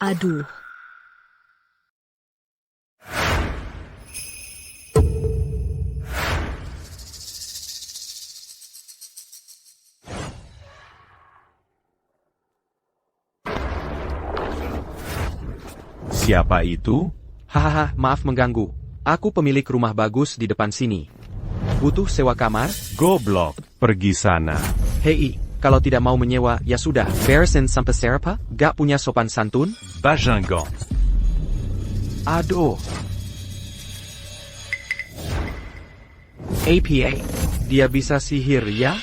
Aduh. Siapa itu? Hahaha, maaf mengganggu. Aku pemilik rumah bagus di depan sini. Butuh sewa kamar? Goblok, pergi sana. Hei, kalau tidak mau menyewa, ya sudah. Beresin sampai serapa? Gak punya sopan santun? Bajingan. Aduh. APA, dia bisa sihir ya?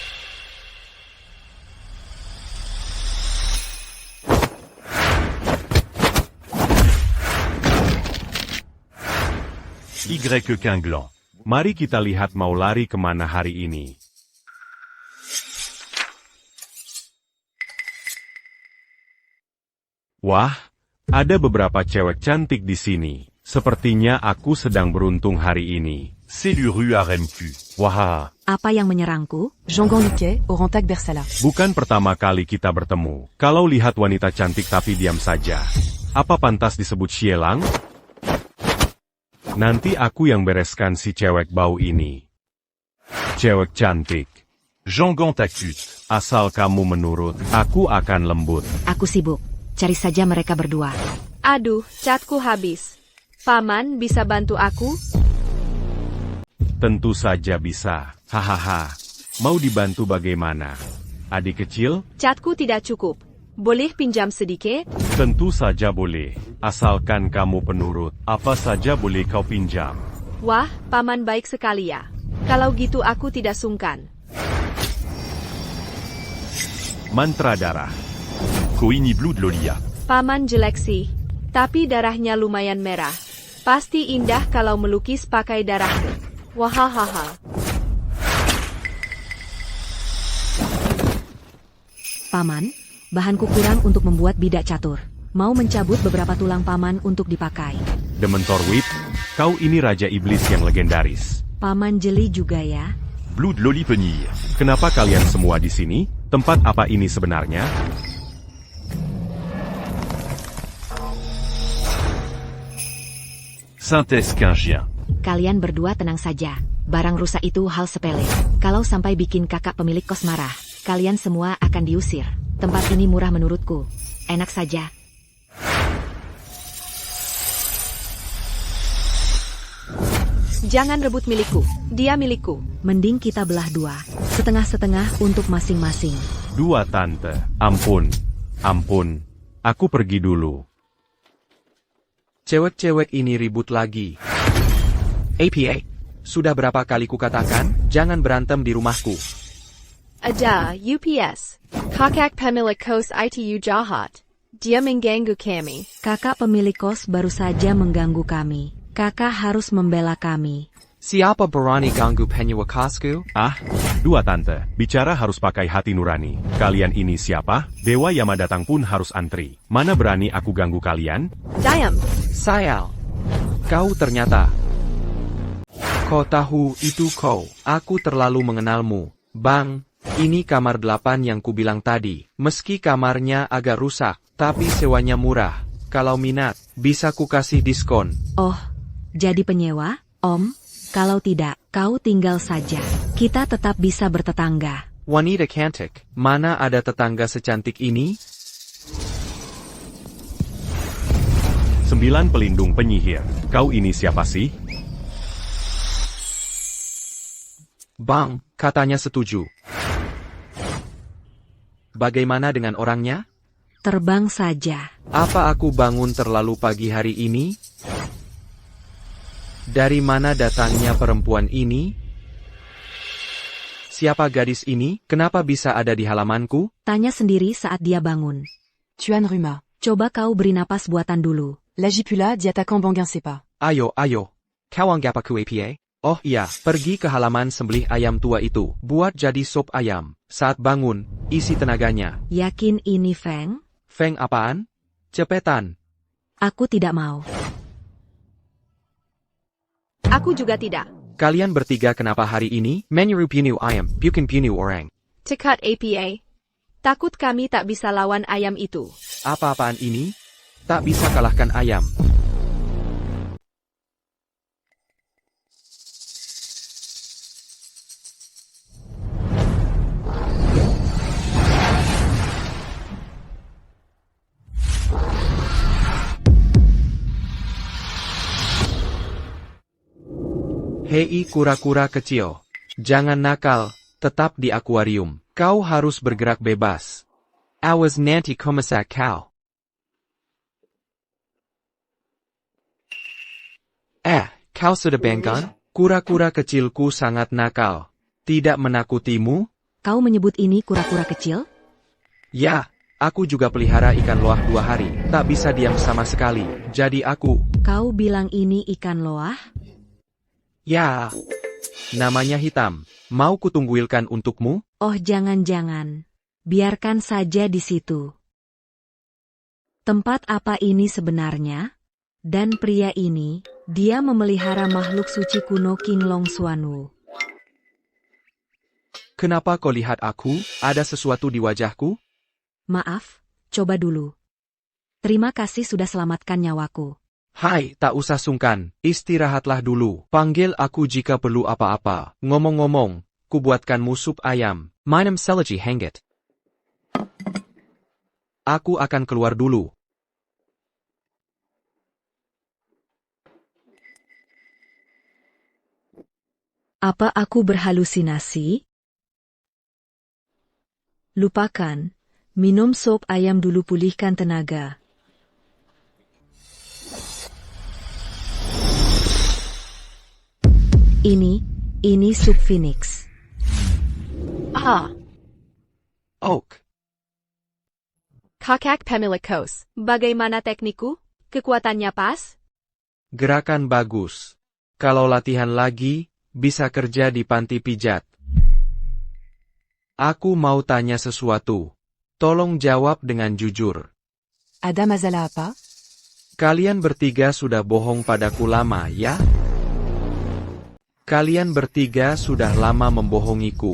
Y Kenglan. Mari kita lihat mau lari kemana hari ini. Wah, ada beberapa cewek cantik di sini. Sepertinya aku sedang beruntung hari ini. C'est le rue RMQ. Wah, Apa yang menyerangku? Jean-Gon Luquet, Orantac Bersala. bukan pertama kali kita bertemu. Kalau lihat wanita cantik tapi diam saja. Apa pantas disebut Xielang? Nanti aku yang bereskan si cewek bau ini. Cewek cantik. Jean-Gon takut. Asal kamu menurut, aku akan lembut. Aku sibuk. Cari saja mereka berdua. Aduh, catku habis. Paman bisa bantu aku? Tentu saja bisa. Hahaha. Mau dibantu bagaimana? Adik kecil? Catku tidak cukup. Boleh pinjam sedikit? Tentu saja boleh. Asalkan kamu penurut. Apa saja boleh kau pinjam. Wah, paman baik sekali ya. Kalau gitu aku tidak sungkan. Mantra darah. Koini Blood Lolia. Paman jelek sih. Tapi darahnya lumayan merah. Pasti indah kalau melukis pakai darahmu. Wahahaha. Paman, bahanku kurang untuk membuat bidak catur. Mau mencabut beberapa tulang paman untuk dipakai. Dementor Whip, kau ini Raja Iblis yang legendaris. Paman jeli juga ya. Blood Loli Penyihir. Kenapa kalian semua di sini? Tempat apa ini sebenarnya? Synthèse Quingien. Kalian berdua tenang saja. Barang rusak itu hal sepele. Kalau sampai bikin kakak pemilik kos marah, kalian semua akan diusir. Tempat ini murah menurutku. Enak saja. Jangan rebut milikku. Dia milikku. Mending kita belah dua. Setengah-setengah untuk masing-masing. Dua tante. Ampun. Ampun. Aku pergi dulu. Cewek-cewek ini ribut lagi. APA, sudah berapa kali kukatakan, jangan berantem di rumahku. Ada, UPS. Kakak pemilik kos itu jahat. Dia mengganggu kami. Kakak pemilik kos baru saja mengganggu kami. Kakak harus membela kami. Siapa berani ganggu penyewa kosku? Ah, dua tante. Bicara harus pakai hati nurani. Kalian ini siapa? Dewa Yama datang pun harus antri. Mana berani aku ganggu kalian? Diam. Sayal, kau ternyata. Kau tahu itu kau. Aku terlalu mengenalmu. Bang, ini kamar 8 yang kubilang tadi. Meski kamarnya agak rusak, tapi sewanya murah. Kalau minat, bisa kukasih diskon. Oh, jadi penyewa? Om, kalau tidak, kau tinggal saja. Kita tetap bisa bertetangga. Wanita cantik, mana ada tetangga secantik ini? 9 pelindung penyihir. Kau ini siapa sih? Bang, katanya setuju. Bagaimana dengan orangnya? Terbang saja. Apa aku bangun terlalu pagi hari ini? Dari mana datangnya perempuan ini? Siapa gadis ini? Kenapa bisa ada di halamanku? Tanya sendiri saat dia bangun. Tuan Ruma. Coba kau beri napas buatan dulu. L'Agipula di attaquant Banguin Sepa. Ayo, ayo. Kau anggap aku APA? Oh iya, pergi ke halaman sembelih ayam tua itu. Buat jadi sop ayam. Saat bangun, isi tenaganya. Yakin ini Feng? Feng apaan? Cepetan. Aku tidak mau. Aku juga tidak. Kalian bertiga kenapa hari ini? Menyuruh pinu ayam, bukan pinu orang. Cekat APA. Takut kami tak bisa lawan ayam itu. Apa-apaan ini? tak bisa kalahkan ayam. Hei kura-kura kecil, jangan nakal, tetap di akuarium. Kau harus bergerak bebas. Awas nanti komasak kau. Kau sudah bengkan? Kura-kura kecilku sangat nakal. Tidak menakutimu? Kau menyebut ini kura-kura kecil? Ya, aku juga pelihara ikan loah 2 hari. Tak bisa diam sama sekali. Jadi aku... Kau bilang ini ikan loah? Ya, namanya hitam. Mau kutungguilkan untukmu? Oh jangan-jangan. Biarkan saja di situ. Tempat apa ini sebenarnya? Dan pria ini, dia memelihara makhluk suci kuno King Long Xuanwu. Kenapa kau lihat aku? Ada sesuatu di wajahku? Maaf, coba dulu. Terima kasih sudah selamatkan nyawaku. Hai, tak usah sungkan. Istirahatlah dulu. Panggil aku jika perlu apa-apa. Ngomong-ngomong, kubuatkanmu sup ayam. Minum selagi hangat. Aku akan keluar dulu. Apa aku berhalusinasi? Lupakan. Minum sup ayam dulu, pulihkan tenaga. Ini sup phoenix. Oak. Kakak pemilikos, bagaimana teknikku? Kekuatannya pas? Gerakan bagus. Kalau latihan lagi, bisa kerja di panti pijat. Aku mau tanya sesuatu. Tolong jawab dengan jujur. Ada masalah apa? Kalian bertiga sudah bohong padaku lama, ya? Kalian bertiga sudah lama membohongiku.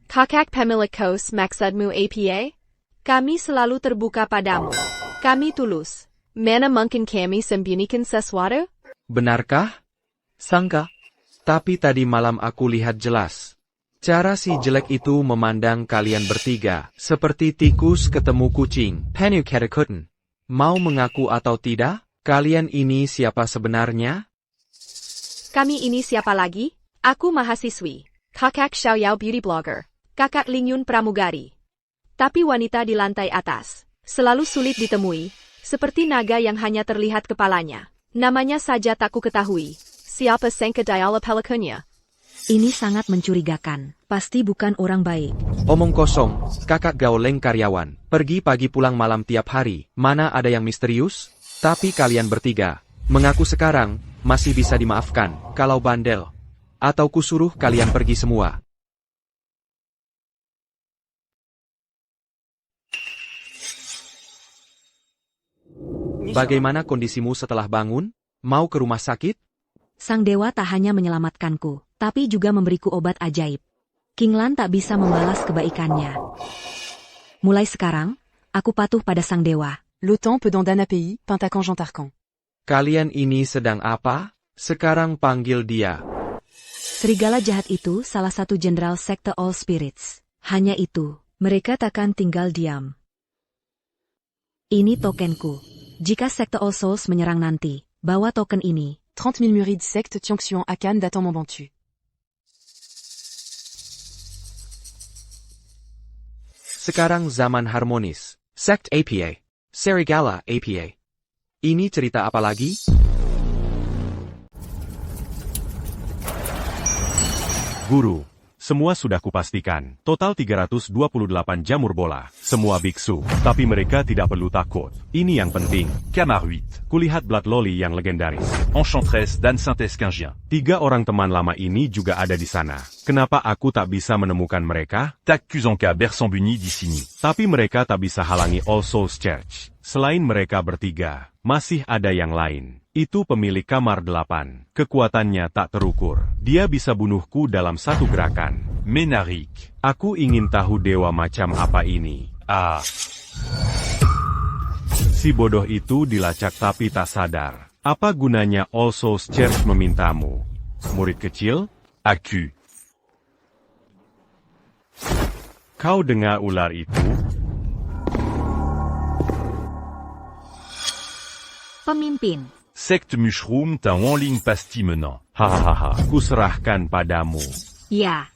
Kakak pemilikos maksudmu APA? Kami selalu terbuka padamu. Kami tulus. Mana mungkin kami sembunyikan sesuatu? Benarkah? Sangka. Tapi tadi malam aku lihat jelas. Cara si jelek itu memandang kalian bertiga, seperti tikus ketemu kucing. Penu ketekuten. Mau mengaku atau tidak? Kalian ini siapa sebenarnya? Kami ini siapa lagi? Aku mahasiswi. Kakak Xiaoyao beauty blogger. Kakak Lingyun pramugari. Tapi wanita di lantai atas. Selalu sulit ditemui. Seperti naga yang hanya terlihat kepalanya. Namanya saja tak ku ketahui. Siapa sangka diala pelikannya? Ini sangat mencurigakan. Pasti bukan orang baik. Omong kosong, kakak gauleng karyawan. Pergi pagi pulang malam tiap hari. Mana ada yang misterius? Tapi kalian bertiga. Mengaku sekarang, masih bisa dimaafkan, kalau bandel. Atau kusuruh kalian pergi semua. Bagaimana kondisimu setelah bangun? Mau ke rumah sakit? Sang dewa tak hanya menyelamatkanku, tapi juga memberiku obat ajaib. King Lan tak bisa membalas kebaikannya. Mulai sekarang, aku patuh pada sang dewa. L'OTAN peut dans d'un pays, Pentacan Jean Tarkan. Kalian ini sedang apa? Sekarang panggil dia. Serigala jahat itu salah satu jenderal sekte All Spirits. Hanya itu, mereka takkan tinggal diam. Ini tokenku. Jika sekte All Souls menyerang nanti, bawa token ini. 30 000 murides secte Tiongxian Akan datant mon bantu. Sekarang zaman harmonis. Sect APA. Serigala APA. Ini cerita apa lagi? Guru, semua sudah kupastikan. Total 328 jamur bola. Semua biksu. Tapi mereka tidak perlu takut. Ini yang penting. Kamar 8. Kulihat Blood Loli yang legendaris. Enchantress dan Saint Esquingien. 3 orang teman lama ini juga ada di sana. Kenapa aku tak bisa menemukan mereka? Takuzonka bersembunyi di sini. Tapi mereka tak bisa halangi All Souls Church. Selain mereka bertiga, masih ada yang lain. Itu pemilik kamar 8. Kekuatannya tak terukur. Dia bisa bunuhku dalam satu gerakan. Menarik. Aku ingin tahu dewa macam apa ini. Si bodoh itu dilacak tapi tak sadar. Apa gunanya All Souls Church memintamu? Murid kecil? Aku. Kau dengar ular itu? Pemimpin. Secte Mushroom t'un en ligne pasti menant. Hahaha, kuserahkan padamu. Ya.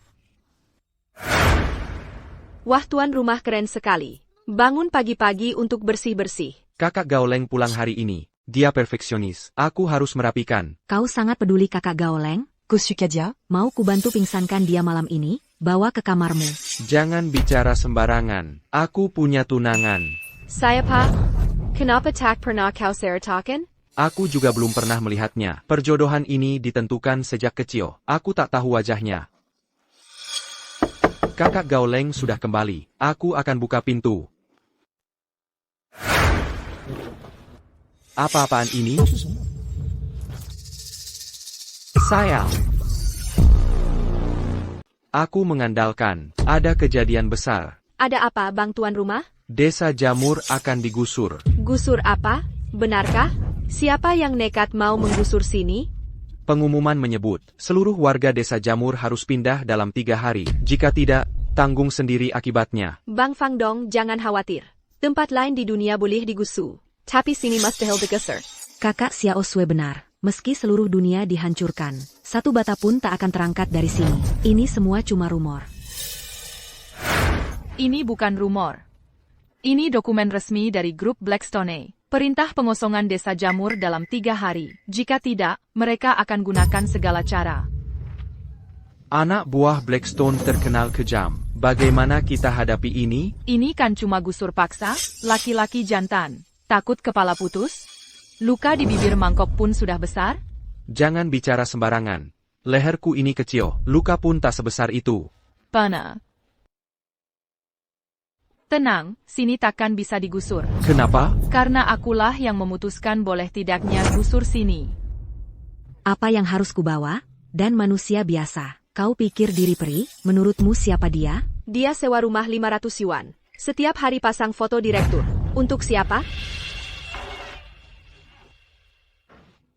Wah, tuan rumah keren sekali. Bangun pagi-pagi untuk bersih-bersih. Kakak Gaoleng pulang hari ini. Dia perfeksionis. Aku harus merapikan. Kau sangat peduli kakak Gaoleng? Kosukadia? Mau kubantu pingsankan dia malam ini? Bawa ke kamarmu. Jangan bicara sembarangan. Aku punya tunangan. Saya pa? Kenapa tak pernah kau seritakan? Aku juga belum pernah melihatnya. Perjodohan ini ditentukan sejak kecil. Aku tak tahu wajahnya. Kakak Gaoleng sudah kembali. Aku akan buka pintu. Apa-apaan ini? Sayang. Aku mengandalkan. Ada kejadian besar. Ada apa, bang tuan rumah? Desa Jamur akan digusur. Gusur apa? Benarkah? Siapa yang nekat mau menggusur sini? Pengumuman menyebut, seluruh warga desa Jamur harus pindah dalam 3 hari. Jika tidak, tanggung sendiri akibatnya. Bang Fangdong, jangan khawatir. Tempat lain di dunia boleh digusur. Tapi sini mustahil digusur. Kakak Xiao Sui benar. Meski seluruh dunia dihancurkan, satu bata pun tak akan terangkat dari sini. Ini semua cuma rumor. Ini bukan rumor. Ini dokumen resmi dari grup Blackstone. Perintah pengosongan desa Jamur dalam 3 hari. Jika tidak, mereka akan gunakan segala cara. Anak buah Blackstone terkenal kejam. Bagaimana kita hadapi ini? Ini kan cuma gusur paksa, laki-laki jantan. Takut kepala putus? Luka di bibir mangkok pun sudah besar? Jangan bicara sembarangan. Leherku ini kecil, luka pun tak sebesar itu. Pana. Tenang, sini takkan bisa digusur. Kenapa? Karena akulah yang memutuskan boleh tidaknya gusur sini. Apa yang harus kubawa? Dan manusia biasa. Kau pikir diri peri? Menurutmu siapa dia? Dia sewa rumah 500 yuan. Setiap hari pasang foto direktur. Untuk siapa?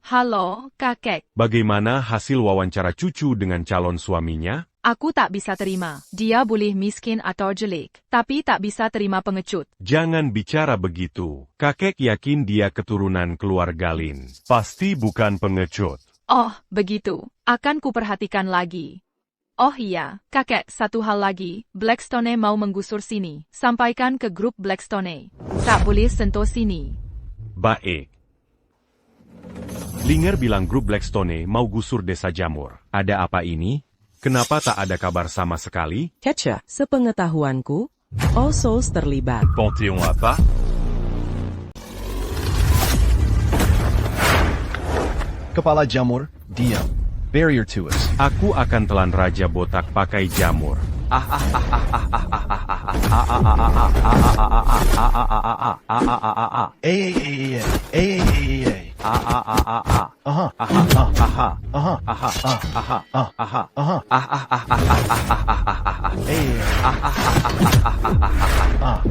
Halo, kakek. Bagaimana hasil wawancara cucu dengan calon suaminya? Aku tak bisa terima. Dia boleh miskin atau jelek, tapi tak bisa terima pengecut. Jangan bicara begitu. Kakek yakin dia keturunan keluarga Lin. Pasti bukan pengecut. Oh, begitu. Akan kuperhatikan lagi. Oh iya, kakek, satu hal lagi. Blackstone mau menggusur sini. Sampaikan ke grup Blackstone. Tak boleh sentuh sini. Baik. Linger bilang grup Blackstone mau gusur desa Jamur. Ada apa ini? Kenapa tak ada kabar sama sekali? Catcher, sepengetahuanku, All Souls terlibat. Panthéon apa? Kepala Jamur, diam. Barrier to us. Aku akan telan Raja Botak pakai jamur.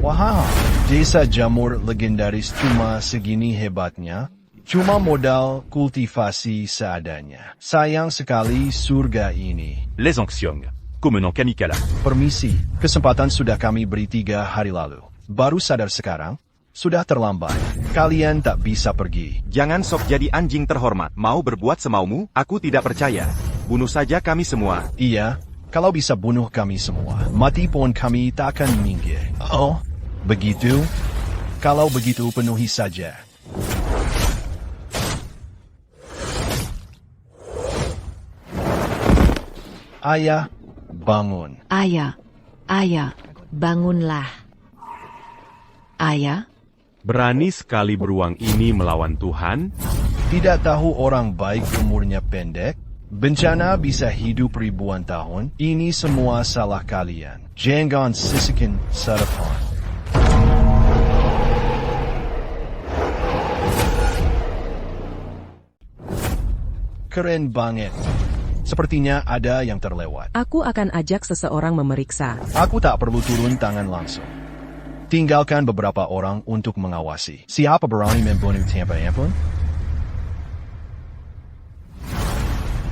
Wah, desa Jamur legendaris cuma segini hebatnya. Cuma modal kultivasi seadanya. Sayang sekali surga ini. Les Anxiong. Komenant Kamikala. Permisi, kesempatan sudah kami beri 3 hari lalu. Baru sadar sekarang? Sudah terlambat. Kalian tak bisa pergi. Jangan sok jadi anjing terhormat. Mau berbuat semaumu? Aku tidak percaya. Bunuh saja kami semua. Iya, kalau bisa bunuh kami semua. Mati pun kami tak akan minggir. Oh, begitu? Kalau begitu penuhi saja. Ayah, bangun. Ayah, bangunlah. Ayah, Berani sekali beruang ini melawan Tuhan? Tidak tahu orang baik umurnya pendek? Bencana bisa hidup ribuan tahun? Ini semua salah kalian. Jangan sisikin sarapan. Keren banget. Sepertinya ada yang terlewat. Aku akan ajak seseorang memeriksa. Aku tak perlu turun tangan langsung. Tinggalkan beberapa orang untuk mengawasi. Siapa berani membunuh tanpa ampun?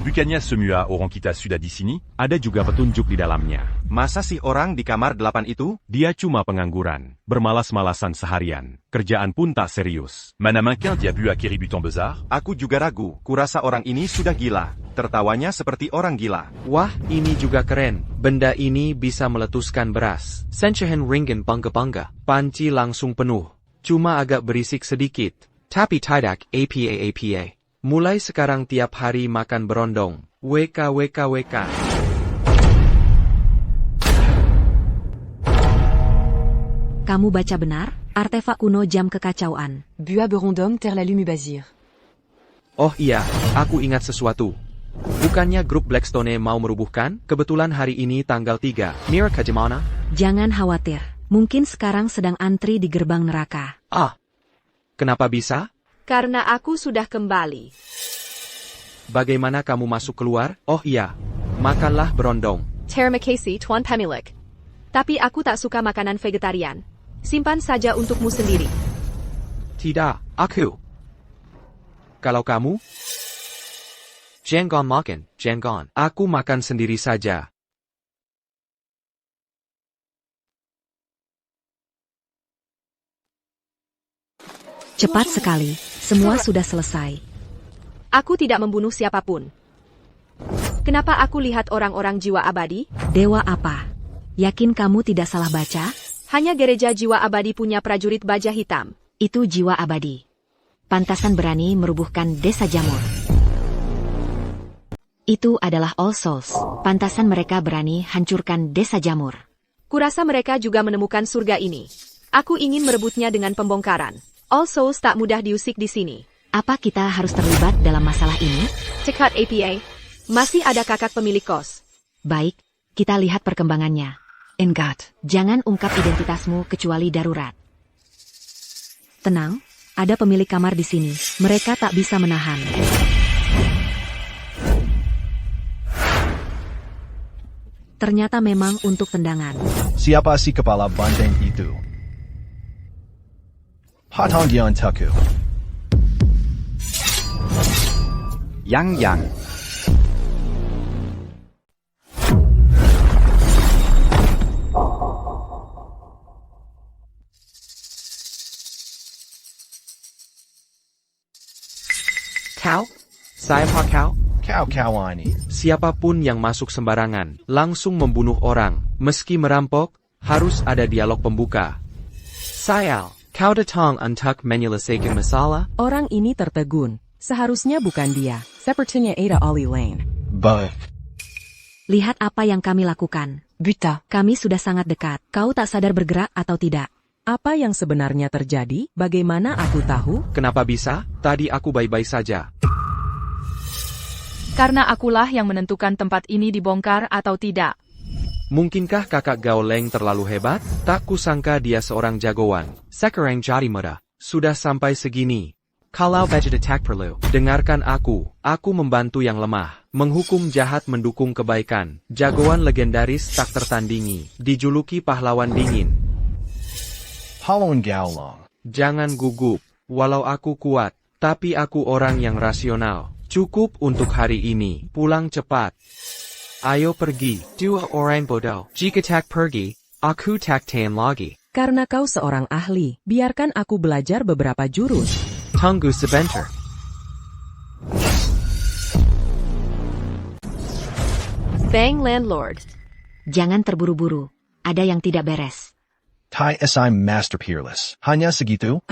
Bukannya semua orang kita sudah di sini? Ada juga petunjuk di dalamnya. Masa sih orang di kamar 8 itu? Dia cuma pengangguran, bermalas-malasan seharian. Kerjaan pun tak serius. Mana mungkin dia bu acquérir du temps bizarre? Aku juga ragu. Kurasa orang ini sudah gila. Tertawanya seperti orang gila. Wah, ini juga keren. Benda ini bisa meletuskan beras. Senchahan ringen bangga-bangga. Panci langsung penuh. Cuma agak berisik sedikit. Tapi tidak apa. Mulai sekarang tiap hari makan berondong. WK. Kamu baca benar? Artefak kuno jam kekacauan. Bua berondom terre la lumubazir. Oh iya, aku ingat sesuatu. Bukannya grup Blackstone mau merubuhkan? Kebetulan hari ini tanggal 3. Mira Kajimana? Jangan khawatir. Mungkin sekarang sedang antri di gerbang neraka. Ah, kenapa bisa? Karena aku sudah kembali. Bagaimana kamu masuk keluar? Oh iya, makanlah berondong. Terima kasih, Tuan Pemilik. Tapi aku tak suka makanan vegetarian. Simpan saja untukmu sendiri. Tidak, aku. Kalau kamu? Jangan makan, jangan. Aku makan sendiri saja. Cepat sekali, semua sudah selesai. Aku tidak membunuh siapapun. Kenapa aku lihat orang-orang jiwa abadi? Dewa apa? Yakin kamu tidak salah baca? Hanya gereja jiwa abadi punya prajurit baja hitam. Itu jiwa abadi. Pantasan berani merubuhkan desa jamur. Itu adalah All Souls. Pantasan mereka berani hancurkan desa jamur. Kurasa mereka juga menemukan surga ini. Aku ingin merebutnya dengan pembongkaran. All Souls tak mudah diusik di sini. Apa kita harus terlibat dalam masalah ini? Cekat APA. Masih ada kakak pemilik kos. Baik, kita lihat perkembangannya. Engat, jangan ungkap identitasmu kecuali darurat. Tenang, ada pemilik kamar di sini. Mereka tak bisa menahan. Ternyata memang untuk tendangan. Siapa si kepala banteng itu? Hatonggian Taku. Yang. Kau? Saya Pak Kau? Kau ini. Siapapun yang masuk sembarangan, langsung membunuh orang, meski merampok, harus ada dialog pembuka. Sayal, kau datang untuk menyelesaikan masalah? Orang ini tertegun. Seharusnya bukan dia. Sepertinya Ada Oli Lane. Baik. Lihat apa yang kami lakukan. Buta. Kami sudah sangat dekat. Kau tak sadar bergerak atau tidak? Apa yang sebenarnya terjadi? Bagaimana aku tahu? Kenapa bisa? Tadi aku baik-baik saja. Karena akulah yang menentukan tempat ini dibongkar atau tidak. Mungkinkah kakak Gaoleng terlalu hebat? Tak kusangka dia seorang jagoan. Sekarang jadi muda. Sudah sampai segini. Kalau budget attack perlu, dengarkan aku membantu yang lemah, menghukum jahat mendukung kebaikan, jagoan legendaris tak tertandingi, dijuluki pahlawan dingin. Halon Gaolong. Jangan gugup, walau aku kuat, tapi aku orang yang rasional. Cukup untuk hari ini, pulang cepat. Ayo pergi, dua orang bodoh. Jika tak pergi, aku tak tahan lagi. Karena kau seorang ahli, biarkan aku belajar beberapa jurus. Tunggu sebentar. Bang Landlord. Jangan terburu-buru. Ada yang tidak beres. Tai SI Master Peerless. Hanya segitu?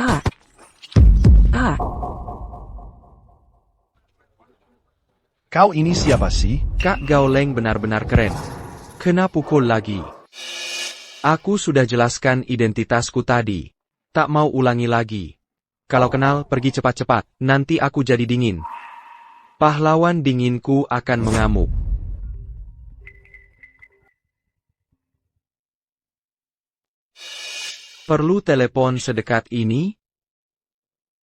Kau ini siapa sih? Kak Gaoleng benar-benar keren. Kena pukul lagi. Aku sudah jelaskan identitasku tadi. Tak mau ulangi lagi. Kalau kenal, pergi cepat-cepat, nanti aku jadi dingin. Pahlawan dinginku akan mengamuk. Perlu telepon sedekat ini?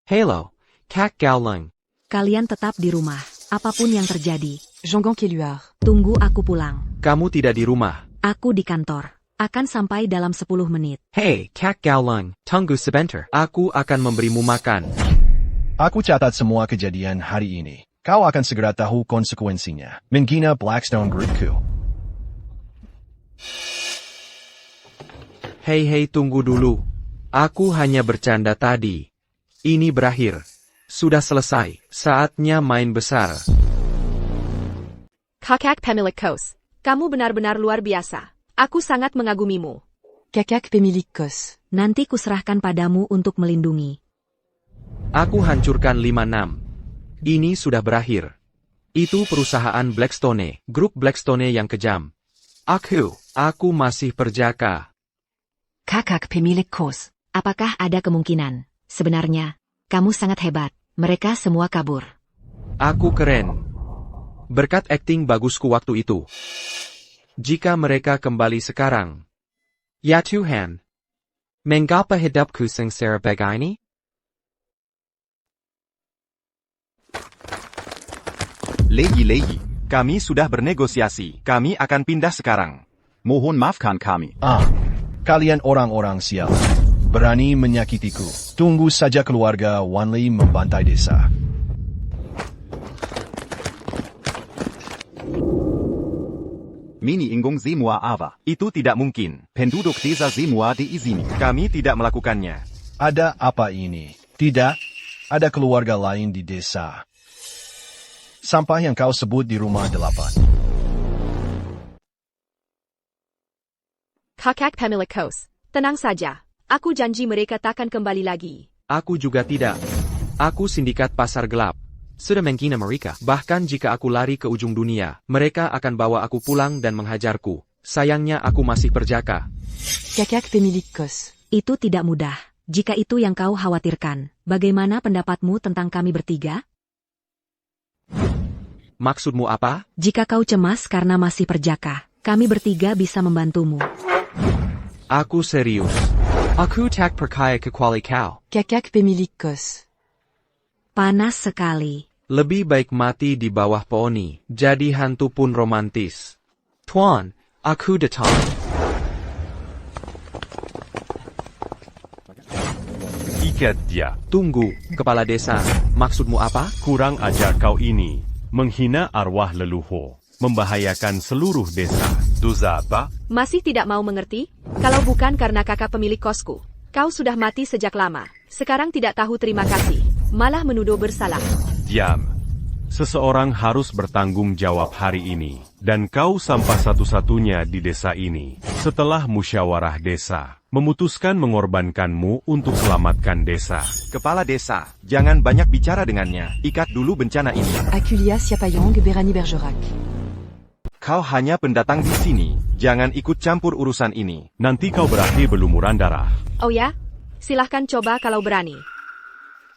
Hello, Kak Gaoleng. Kalian tetap di rumah, apapun yang terjadi. Jongan Keluar. Tunggu aku pulang. Kamu tidak di rumah. Aku di kantor. Akan sampai dalam 10 menit. Hei, Kak Gaoleng, tunggu sebentar. Aku akan memberimu makan. Aku catat semua kejadian hari ini. Kau akan segera tahu konsekuensinya. Menghina Blackstone Groupku. Hei, tunggu dulu. Aku hanya bercanda tadi. Ini berakhir. Sudah selesai. Saatnya main besar. Kakak pemilik kos, kamu benar-benar luar biasa. Aku sangat mengagumimu. Kakak pemilik kos. Nanti kuserahkan padamu untuk melindungi. Aku hancurkan 5-6. Ini sudah berakhir. Itu perusahaan Blackstone, grup Blackstone yang kejam. Aku masih perjaka. Kakak pemilik kos, apakah ada kemungkinan? Sebenarnya, kamu sangat hebat. Mereka semua kabur. Aku keren. Berkat akting bagusku waktu itu. Jika mereka kembali sekarang. Ya Tuhan. Mengapa hidupku sengsara begini? Lei, kami sudah bernegosiasi. Kami akan pindah sekarang. Mohon maafkan kami. Kalian orang-orang sial. Berani menyakitiku. Tunggu saja keluarga Wanli membantai desa. Mini inggung semua apa? Itu tidak mungkin. Penduduk desa semua diizini. Kami tidak melakukannya. Ada apa ini? Tidak. Ada keluarga lain di desa. Sampah yang kau sebut di rumah 8. Kakak pemilik kos, tenang saja. Aku janji mereka takkan kembali lagi. Aku juga tidak. Aku sindikat pasar gelap. Sudah menghina mereka. Bahkan jika aku lari ke ujung dunia, mereka akan bawa aku pulang dan menghajarku. Sayangnya aku masih perjaka. Kakak pemilik kos. Itu tidak mudah. Jika itu yang kau khawatirkan, bagaimana pendapatmu tentang kami bertiga? Maksudmu apa? Jika kau cemas karena masih perjaka, kami bertiga bisa membantumu. Aku serius. Aku tak percaya kecuali kau. Kakak pemilik kos. Panas sekali. Lebih baik mati di bawah poni, jadi hantu pun romantis. Tuan, aku datang. Ikat dia. Tunggu, kepala desa. Maksudmu apa? Kurang ajar kau ini. Menghina arwah leluhur. Membahayakan seluruh desa. Dosa apa? Masih tidak mau mengerti? Kalau bukan karena kakak pemilik kosku, kau sudah mati sejak lama. Sekarang tidak tahu terima kasih. Malah menuduh bersalah. Diam. Seseorang harus bertanggung jawab hari ini. Dan kau sampah satu-satunya di desa ini. Setelah musyawarah desa, memutuskan mengorbankanmu untuk selamatkan desa. Kepala desa, jangan banyak bicara dengannya. Ikat dulu bencana ini. Akulia Siapayong Berani Bergerac. Kau hanya pendatang di sini. Jangan ikut campur urusan ini. Nanti kau berakhir berlumuran darah. Oh ya? Silahkan coba kalau berani.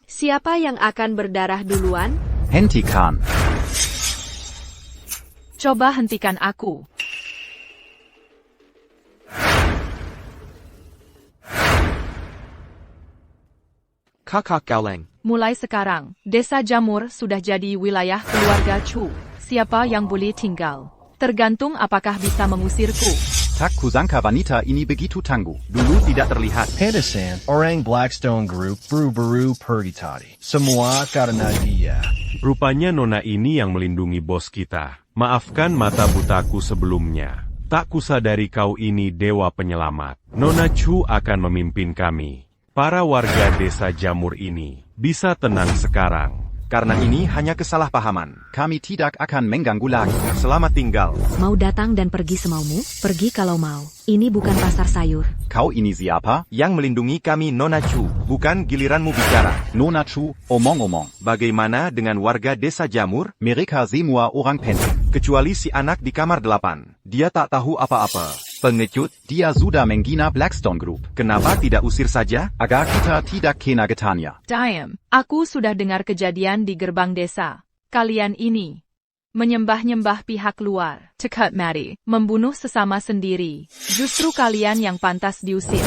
Siapa yang akan berdarah duluan? Hentikan. Coba hentikan aku. Kakak Gaoleng. Mulai sekarang, Desa Jamur sudah jadi wilayah keluarga Chu. Siapa yang boleh tinggal? Tergantung apakah bisa mengusirku. Tak kusangka wanita ini begitu tangguh. Dulu tidak terlihat. Pantesan, orang Blackstone Group buru-buru pergi tadi. Semua karena dia. Rupanya nona ini yang melindungi bos kita. Maafkan mata butaku sebelumnya. Tak kusadari kau ini dewa penyelamat. Nona Chu akan memimpin kami. Para warga desa Jamur ini bisa tenang sekarang. Karena ini hanya kesalahpahaman. Kami tidak akan mengganggu lagi. Selamat tinggal. Mau datang dan pergi semaumu? Pergi kalau mau. Ini bukan pasar sayur. Kau ini siapa? Yang melindungi kami Nona Chu. Bukan giliranmu bicara. Nona Chu, omong-omong. Bagaimana dengan warga desa Jamur? Mereka semua orang pendek. Kecuali si anak di kamar 8. Dia tak tahu apa-apa. Pengecut, dia sudah menghina Blackstone Group. Kenapa tidak usir saja? Agar kita tidak kena getahnya. Diam, aku sudah dengar kejadian di gerbang desa. Kalian ini menyembah-nyembah pihak luar. Cekat mari, membunuh sesama sendiri. Justru kalian yang pantas diusir.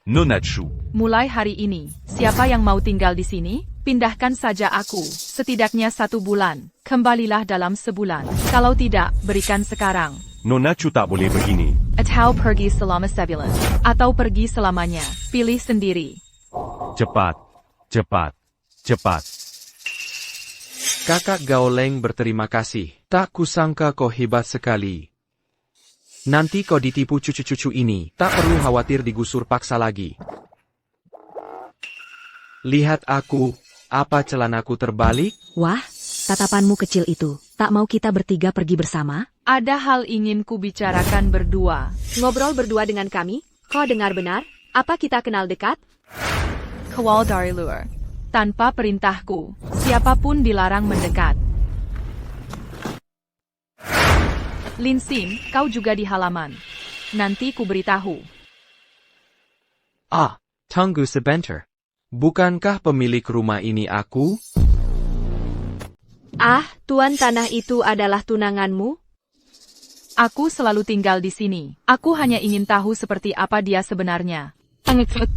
Nona Chu. Mulai hari ini, siapa yang mau tinggal di sini? Pindahkan saja aku, setidaknya 1 bulan. Kembalilah dalam sebulan. Kalau tidak, berikan sekarang. Nona Chu tak boleh begini. Atau pergi selama sebulan. Atau pergi selamanya. Pilih sendiri. Cepat, cepat, cepat. Kakak Gaoleng berterima kasih. Tak kusangka kau hebat sekali. Nanti kau ditipu cucu-cucu ini. Tak perlu khawatir digusur paksa lagi. Lihat aku. Apa celanaku terbalik? Wah, tatapanmu kecil itu. Tak mau kita bertiga pergi bersama? Ada hal ingin ku bicarakan berdua. Ngobrol berdua dengan kami? Kau dengar benar? Apa kita kenal dekat? Kawal dari luar. Tanpa perintahku, siapapun dilarang mendekat. Lin Xin, kau juga di halaman. Nanti ku beritahu. Ah, tunggu sebentar. Bukankah pemilik rumah ini aku? Ah, tuan tanah itu adalah tunanganmu? Aku selalu tinggal di sini. Aku hanya ingin tahu seperti apa dia sebenarnya.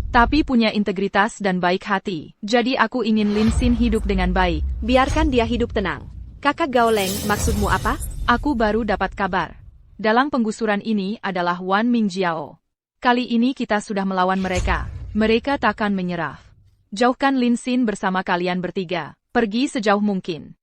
Tapi punya integritas dan baik hati. Jadi aku ingin Lin Xin hidup dengan baik. Biarkan dia hidup tenang. Kakak Gaoleng, maksudmu apa? Aku baru dapat kabar. Dalam penggusuran ini adalah Wan Mingjiao. Kali ini kita sudah melawan mereka. Mereka takkan menyerah. Jauhkan Lin Xin bersama kalian bertiga. Pergi sejauh mungkin.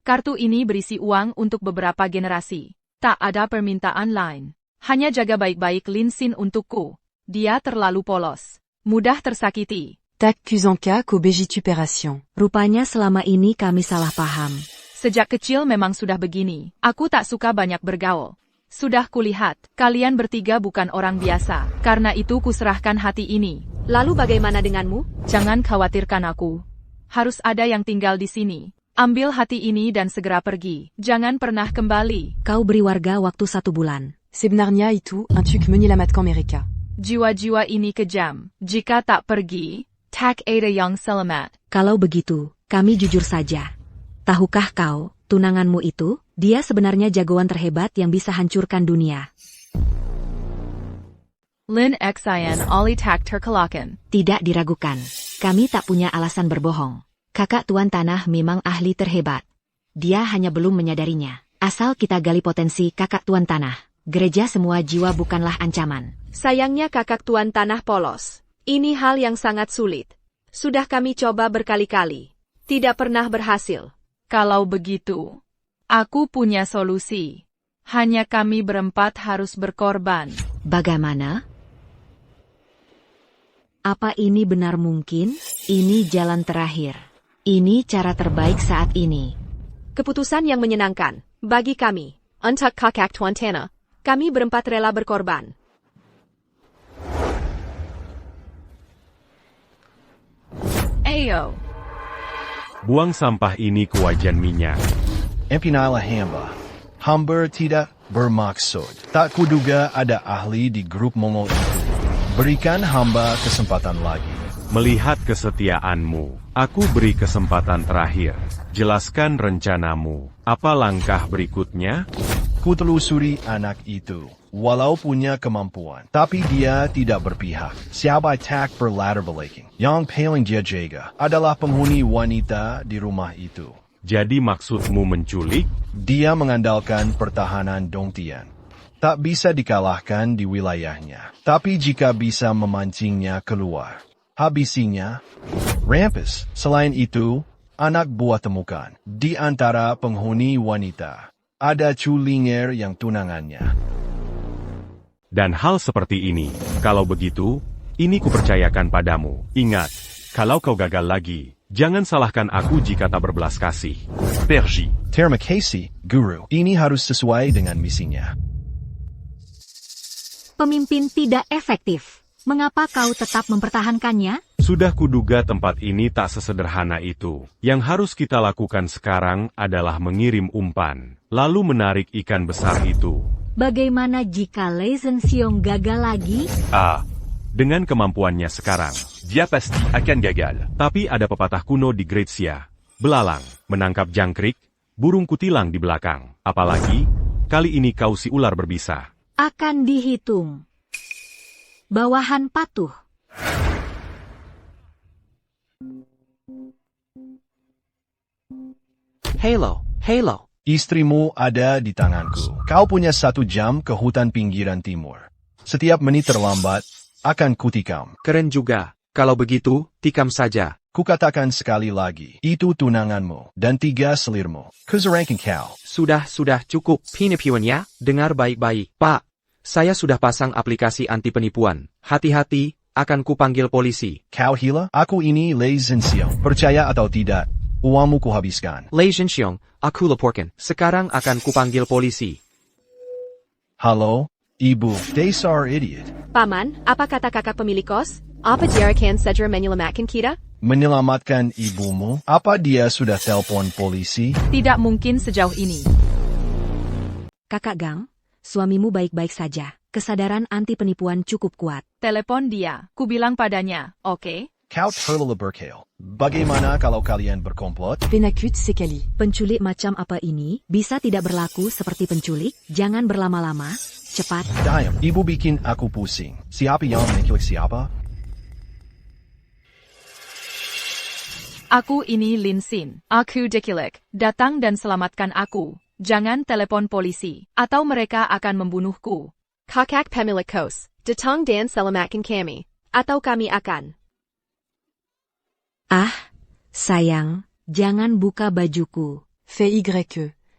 Kartu ini berisi uang untuk beberapa generasi. Tak ada permintaan lain. Hanya jaga baik-baik Lin Xin untukku. Dia terlalu polos. Mudah tersakiti. T'accusons qu'obégitupération. Rupanya selama ini kami salah paham. Sejak kecil memang sudah begini. Aku tak suka banyak bergaul. Sudah kulihat, kalian bertiga bukan orang biasa. Karena itu kuserahkan hati ini. Lalu bagaimana denganmu? Jangan khawatirkan aku. Harus ada yang tinggal di sini. Ambil hati ini dan segera pergi. Jangan pernah kembali. Kau beri warga waktu 1 bulan. Sebenarnya itu un truc menyelamatkan mereka. Jiwa-jiwa ini kejam. Jika tak pergi, tak ada yang selamat. Kalau begitu, kami jujur saja. Tahukah kau, tunanganmu itu, dia sebenarnya jagoan terhebat yang bisa hancurkan dunia. Lin Xian Ali Tak terkelakkan. Tidak diragukan. Kami tak punya alasan berbohong. Kakak Tuan Tanah memang ahli terhebat. Dia hanya belum menyadarinya. Asal kita gali potensi kakak Tuan Tanah. Gereja semua jiwa bukanlah ancaman. Sayangnya kakak Tuan Tanah polos. Ini hal yang sangat sulit. Sudah kami coba berkali-kali. Tidak pernah berhasil. Kalau begitu, aku punya solusi. Hanya kami berempat harus berkorban. Bagaimana? Apa ini benar mungkin? Ini jalan terakhir. Ini cara terbaik saat ini. Keputusan yang menyenangkan. Bagi kami. Untuk kakak Tuan Tanah. Kami berempat rela berkorban. Ayo. Buang sampah ini ke wajan minyak. Empinalah hamba. Hamba tidak bermaksud. Tak kuduga ada ahli di grup Mongol itu. Berikan hamba kesempatan lagi. Melihat kesetiaanmu, aku beri kesempatan terakhir. Jelaskan rencanamu. Apa langkah berikutnya? Ku telusuri anak itu. Walau punya kemampuan, tapi dia tidak berpihak. Siapa tak berlatar belakang. Yang paling dia jaga adalah penghuni wanita di rumah itu. Jadi maksudmu menculik? Dia mengandalkan pertahanan Dongtian. Tak bisa dikalahkan di wilayahnya. Tapi jika bisa memancingnya keluar, habisinya. Rampus. Selain itu, anak buah temukan. Di antara penghuni wanita, ada Culinger yang tunangannya. Dan hal seperti ini, kalau begitu, ini kupercayakan padamu. Ingat, kalau kau gagal lagi, jangan salahkan aku jika tak berbelas kasih. Pergi. Terima kasih, Guru. Ini harus sesuai dengan misinya. Pemimpin tidak efektif. Mengapa kau tetap mempertahankannya? Sudah kuduga tempat ini tak sesederhana itu. Yang harus kita lakukan sekarang adalah mengirim umpan, lalu menarik ikan besar itu. Bagaimana jika Lei Zhenxiong gagal lagi? Dengan kemampuannya sekarang, dia pasti akan gagal. Tapi ada pepatah kuno di Gretsia. Belalang, menangkap jangkrik, burung kutilang di belakang. Apalagi, kali ini kau si ular berbisa. Akan dihitung. Bawahan patuh. Halo. Istrimu ada di tanganku. Kau punya 1 jam ke hutan pinggiran timur. Setiap menit terlambat, akan kutikam. Keren juga. Kalau begitu, tikam saja. Kukatakan sekali lagi, itu tunanganmu, dan 3 selirmu. Kuzerangkan kau. Sudah cukup. Penipuan ya? Dengar baik-baik. Pak, saya sudah pasang aplikasi anti penipuan. Hati-hati, akan kupanggil polisi. Kau hila? Aku ini Lei Zhenxiong. Percaya atau tidak, uangmu kuhabiskan. Lei Zhenxiong, aku laporkan. Sekarang akan kupanggil polisi. Halo, Ibu. Dasar idiot. Paman, apa kata kakak pemilik kos? Apa diarakan segera menyelamatkan kita? Menyelamatkan ibumu? Apa dia sudah telepon polisi? Tidak mungkin sejauh ini. Kakak Gang, suamimu baik-baik saja. Kesadaran anti penipuan cukup kuat. Telepon dia. Kubilang padanya, oke? Kau terlalu berkhayal. Bagaimana kalau kalian berkomplot? Penakut sekali. Penculik macam apa ini? Bisa tidak berlaku seperti penculik? Jangan berlama-lama. Cepat. Diam, ibu bikin aku pusing. Siapa yang menculik siapa? Aku ini Lin Xin. Aku diculik. Datang dan selamatkan aku. Jangan telepon polisi, atau mereka akan membunuhku. Kakak pemilik kos, datang dan selamatkan kami. Atau kami akan. Ah, sayang, jangan buka bajuku. Fait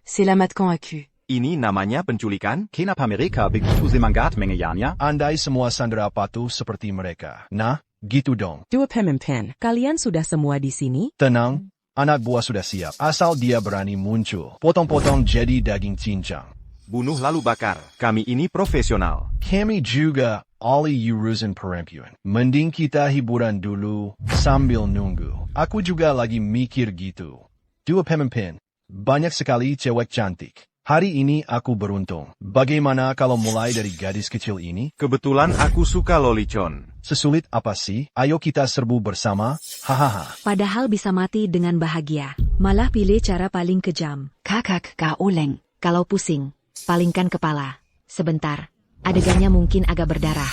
selamatkan aku. Ini namanya penculikan? Kenapa mereka begitu semangat mengejarnya? Andai semua sandera patuh seperti mereka. Nah, gitu dong. Dua pemimpin, kalian sudah semua di sini? Tenang, anak buah sudah siap. Asal dia berani muncul. Potong-potong jadi daging cincang. Bunuh lalu bakar. Kami ini profesional. Kami juga ahli urusan perempuan. Mending kita hiburan dulu sambil nunggu. Aku juga lagi mikir gitu. Dua pemimpin, banyak sekali cewek cantik. Hari ini aku beruntung. Bagaimana kalau mulai dari gadis kecil ini? Kebetulan aku suka lolicon. Sesulit apa sih? Ayo kita serbu bersama. Hahaha. Padahal bisa mati dengan bahagia. Malah pilih cara paling kejam. Kakak oleng. Kalau pusing, palingkan kepala. Sebentar, adegannya mungkin agak berdarah.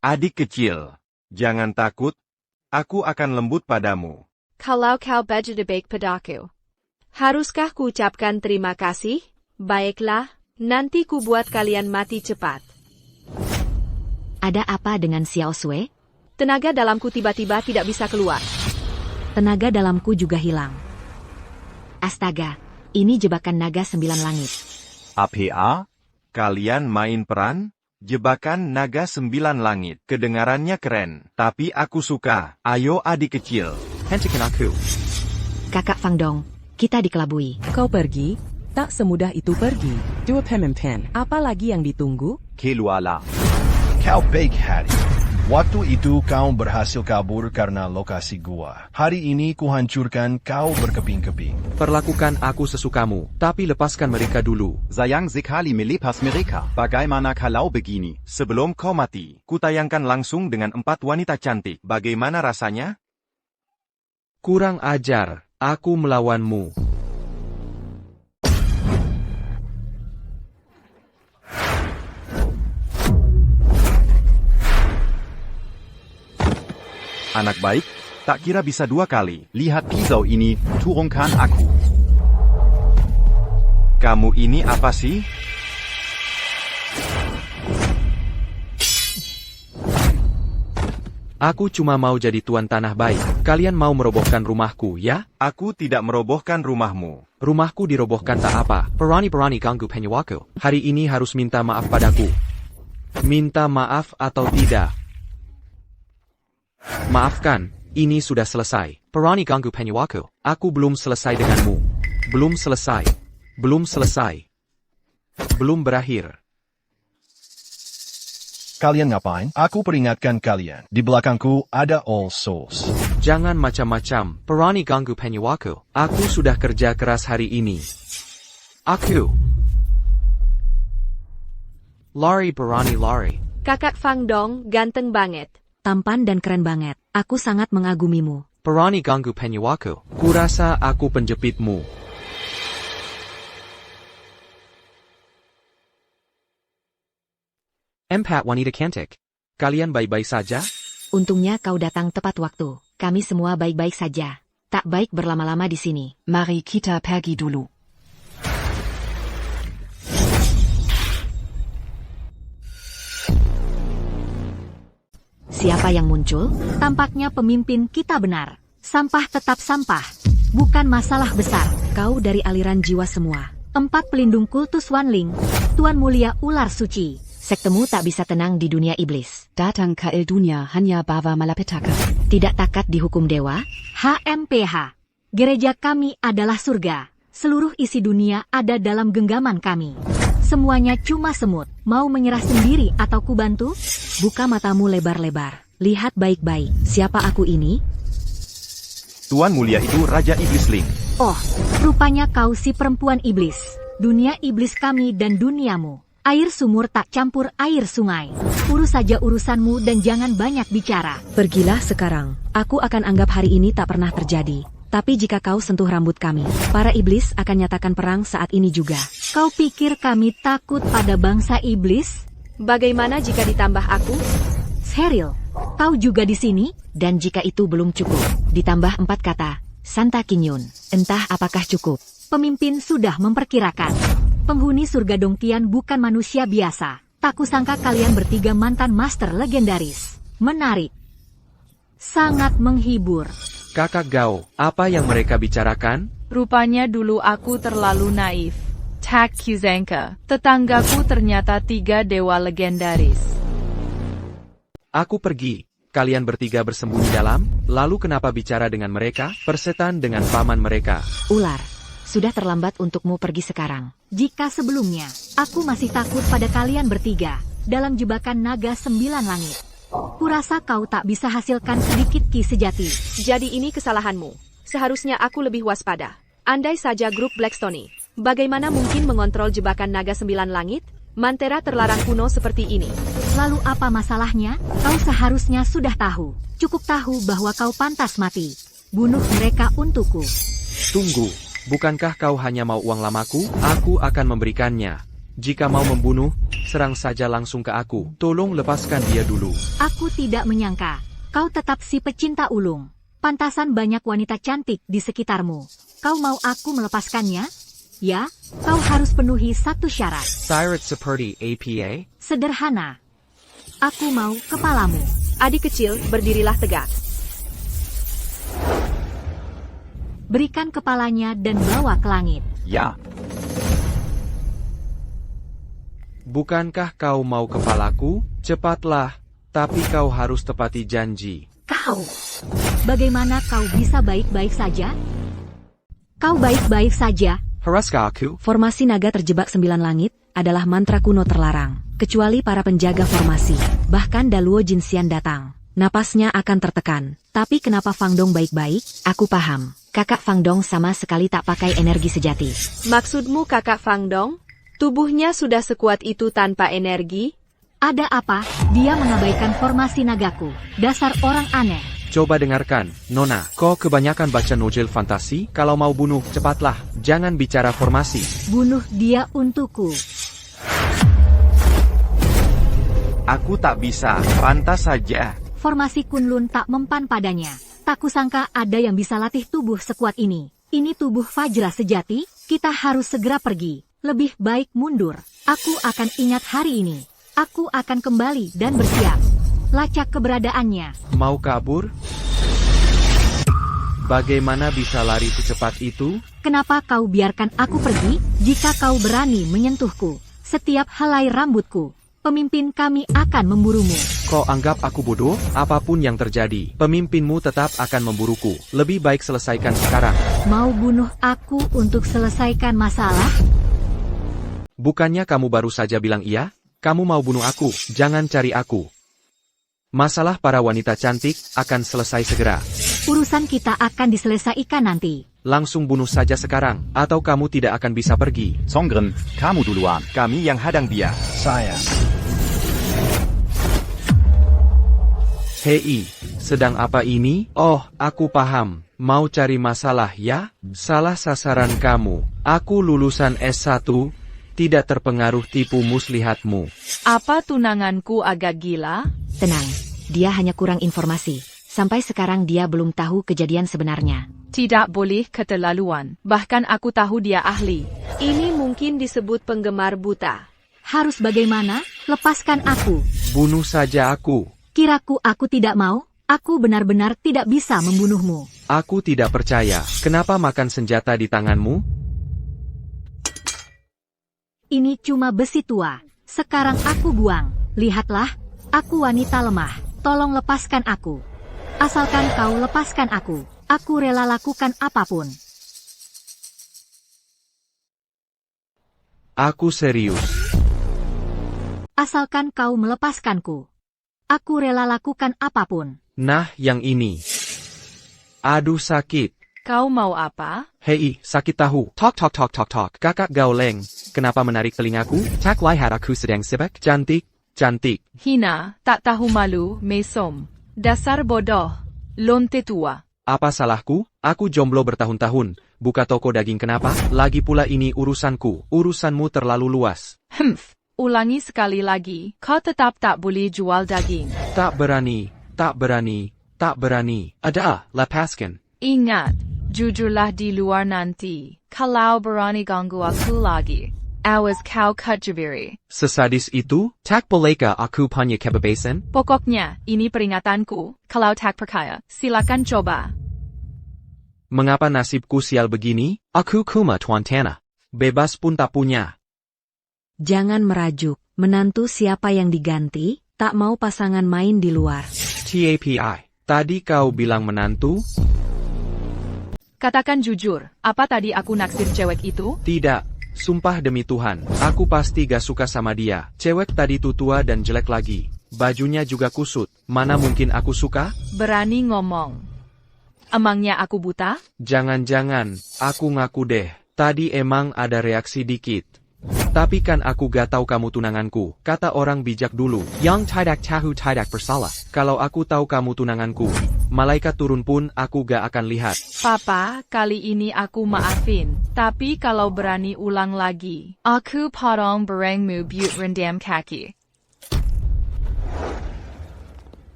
Adik kecil, jangan takut. Aku akan lembut padamu. Kalau kau berbaik padaku. Haruskah ku ucapkan terima kasih? Baiklah, nanti ku buat kalian mati cepat. Ada apa dengan Xiao Sui? Tenaga dalamku tiba-tiba tidak bisa keluar. Tenaga dalamku juga hilang. Astaga, ini jebakan naga 9 langit. APA? Kalian main peran? Jebakan naga 9 langit. Kedengarannya keren, tapi aku suka. Ayo adik kecil. Hentikan aku. Kakak Fang Dong, kita dikelabui. Kau pergi? Tak semudah itu pergi. Dua pemimpin, apa lagi yang ditunggu? Keluarlah. Kau baik hati. Waktu itu kau berhasil kabur karena lokasi gua. Hari ini kuhancurkan kau berkeping-keping. Perlakukan aku sesukamu, tapi lepaskan mereka dulu. Sayang sekali melepas mereka. Bagaimana kalau begini? Sebelum kau mati, kutayangkan langsung dengan 4 wanita cantik. Bagaimana rasanya? Kurang ajar, aku melawanmu. Anak baik, tak kira bisa 2 kali. Lihat pisau ini, turunkan aku. Kamu ini apa sih? Aku cuma mau jadi tuan tanah baik. Kalian mau merobohkan rumahku, ya? Aku tidak merobohkan rumahmu. Rumahku dirobohkan tak apa. Perani ganggu penyewaku. Hari ini harus minta maaf padaku. Minta maaf atau tidak? Maafkan, ini sudah selesai. Perani ganggu penyewaku. Aku belum selesai denganmu. Belum selesai. Belum selesai. Belum berakhir. Kalian ngapain? Aku peringatkan kalian. Di belakangku ada All Souls. Jangan macam-macam. Perani ganggu penyewaku. Aku sudah kerja keras hari ini. Aku. Lari berani lari. Kakak Fang Dong ganteng banget. Tampan dan keren banget. Aku sangat mengagumimu. Perani ganggu penyewaku. Kurasa aku penjepitmu. Empat wanita cantik. Kalian baik-baik saja? Untungnya kau datang tepat waktu. Kami semua baik-baik saja. Tak baik berlama-lama di sini. Mari kita pergi dulu. Siapa yang muncul? Tampaknya pemimpin kita benar. Sampah tetap sampah. Bukan masalah besar. Kau dari aliran jiwa semua. 4 pelindung kultus Wanling. Tuan Mulia Ular Suci. Sektemu tak bisa tenang di dunia iblis. Datang ke il dunia hanya bawa malapetaka. Tidak takat dihukum dewa? HMPH. Gereja kami adalah surga. Seluruh isi dunia ada dalam genggaman kami. Semuanya cuma semut. Mau menyerah sendiri atau kubantu? Buka matamu lebar-lebar. Lihat baik-baik. Siapa aku ini? Tuan Mulia itu Raja Iblis Ling. Oh, rupanya kau si perempuan iblis. Dunia iblis kami dan duniamu. Air sumur tak campur air sungai. Urus saja urusanmu dan jangan banyak bicara. Pergilah sekarang. Aku akan anggap hari ini tak pernah terjadi. Tapi jika kau sentuh rambut kami, para iblis akan nyatakan perang saat ini juga. Kau pikir kami takut pada bangsa iblis? Bagaimana jika ditambah aku? Cheryl, kau juga di sini? Dan jika itu belum cukup, ditambah 4 kata. Santa Kinyun. Entah apakah cukup. Pemimpin sudah memperkirakan. Penghuni surga Dongtian bukan manusia biasa. Tak kusangka kalian bertiga mantan master legendaris. Menarik. Sangat menghibur. Kakak Gao, apa yang mereka bicarakan? Rupanya dulu aku terlalu naif. Tak Kuzanka, tetanggaku ternyata 3 dewa legendaris. Aku pergi. Kalian bertiga bersembunyi dalam, lalu kenapa bicara dengan mereka, persetan dengan paman mereka? Ular, sudah terlambat untukmu pergi sekarang. Jika sebelumnya, aku masih takut pada kalian bertiga, dalam jebakan naga 9 langit. Kurasa kau tak bisa hasilkan sedikit ki sejati. Jadi ini kesalahanmu. Seharusnya aku lebih waspada. Andai saja grup Blackstone, bagaimana mungkin mengontrol jebakan naga 9 langit? Mantera terlarang kuno seperti ini. Lalu apa masalahnya? Kau seharusnya sudah tahu. Cukup tahu bahwa kau pantas mati. Bunuh mereka untukku. Tunggu, bukankah kau hanya mau uang lamaku? Aku akan memberikannya. Jika mau membunuh, serang saja langsung ke aku. Tolong lepaskan dia dulu. Aku tidak menyangka. Kau tetap si pecinta ulung. Pantasan banyak wanita cantik di sekitarmu. Kau mau aku melepaskannya? Ya, kau harus penuhi 1 syarat. Sirat seperti APA? Sederhana. Aku mau kepalamu. Adik kecil, berdirilah tegak. Berikan kepalanya dan bawa ke langit. Ja. Bukankah kau mau kepalaku? Cepatlah, tapi kau harus tepati janji. Kau, bagaimana kau bisa baik-baik saja? Kau baik-baik saja? Haraskah aku? Formasi naga terjebak 9 langit adalah mantra kuno terlarang, kecuali para penjaga formasi. Bahkan Daluo Jinxian datang. Napasnya akan tertekan. Tapi kenapa Fang Dong baik-baik? Aku paham. Kakak Fang Dong sama sekali tak pakai energi sejati. Maksudmu kakak Fang Dong? Tubuhnya sudah sekuat itu tanpa energi? Ada apa? Dia mengabaikan formasi nagaku. Dasar orang aneh. Coba dengarkan, Nona. Kau kebanyakan baca novel fantasi? Kalau mau bunuh, cepatlah. Jangan bicara formasi. Bunuh dia untukku. Aku tak bisa, pantas saja. Formasi Kunlun tak mempan padanya. Tak kusangka ada yang bisa latih tubuh sekuat ini. Ini tubuh Fajra sejati, kita harus segera pergi. Lebih baik mundur. Aku akan ingat hari ini. Aku akan kembali dan bersiap. Lacak keberadaannya. Mau kabur? Bagaimana bisa lari secepat itu? Kenapa kau biarkan aku pergi? Jika kau berani menyentuhku, setiap helai rambutku, pemimpin kami akan memburumu. Kau anggap aku bodoh? Apapun yang terjadi, pemimpinmu tetap akan memburuku. Lebih baik selesaikan sekarang. Mau bunuh aku untuk selesaikan masalah? Bukannya kamu baru saja bilang iya? Kamu mau bunuh aku, jangan cari aku. Masalah para wanita cantik akan selesai segera. Urusan kita akan diselesaikan nanti. Langsung bunuh saja sekarang, atau kamu tidak akan bisa pergi. Songren, kamu duluan. Kami yang hadang dia. Saya. Hei, sedang apa ini? Oh, aku paham. Mau cari masalah ya? Salah sasaran kamu. Aku lulusan S1, tidak terpengaruh tipu muslihatmu. Apa tunanganku agak gila? Tenang, dia hanya kurang informasi. Sampai sekarang dia belum tahu kejadian sebenarnya. Tidak boleh keterlaluan. Bahkan aku tahu dia ahli. Ini mungkin disebut penggemar buta. Harus bagaimana? Lepaskan aku. Bunuh saja aku. Kiraku aku tidak mau? Aku benar-benar tidak bisa membunuhmu. Aku tidak percaya. Kenapa makan senjata di tanganmu? Ini cuma besi tua. Sekarang aku buang. Lihatlah, aku wanita lemah. Tolong lepaskan aku. Asalkan kau lepaskan aku rela lakukan apapun. Aku serius. Asalkan kau melepaskanku. Aku rela lakukan apapun. Nah, yang ini. Aduh sakit. Kau mau apa? Hei, sakit tahu. Tok tok tok tok tok. Kakak Gaoleng, kenapa menarik telingaku? Tak lihat aku sedang sibuk. Cantik, cantik. Hina, tak tahu malu, mesom. Dasar bodoh. Lonte tua. Apa salahku? Aku jomblo bertahun-tahun. Buka toko daging kenapa? Lagi pula ini urusanku. Urusanmu terlalu luas. Ulangi sekali lagi. Kau tetap tak boleh jual daging. Tak berani, tak berani, tak berani. Ada, lepaskan. Ingat, jujurlah di luar nanti. Kalau berani ganggu aku lagi. Awas kau kejabiri. Sesadis itu? Tak bolehkah aku punya kebebasan? Pokoknya, ini peringatanku. Kalau tak percaya, silakan coba. Mengapa nasibku sial begini? Aku kuma Tuan Tanah. Bebas pun tak punya. Jangan merajuk. Menantu siapa yang diganti? Tak mau pasangan main di luar. TAPI. Tadi kau bilang menantu? Katakan jujur, apa tadi aku naksir cewek itu? Tidak. Sumpah demi Tuhan, aku pasti gak suka sama dia. Cewek tadi tuh tua dan jelek lagi. Bajunya juga kusut. Mana mungkin aku suka? Berani ngomong. Emangnya aku buta? Jangan-jangan, aku ngaku deh. Tadi emang ada reaksi dikit. Tapi kan aku gak tahu kamu tunanganku. Kata orang bijak dulu, yang tidak tahu tidak bersalah. Kalau aku tahu kamu tunanganku, malaikat turun pun aku gak akan lihat. Papa, kali ini aku maafin. Tapi kalau berani ulang lagi, aku potong berengmu but rendam kaki.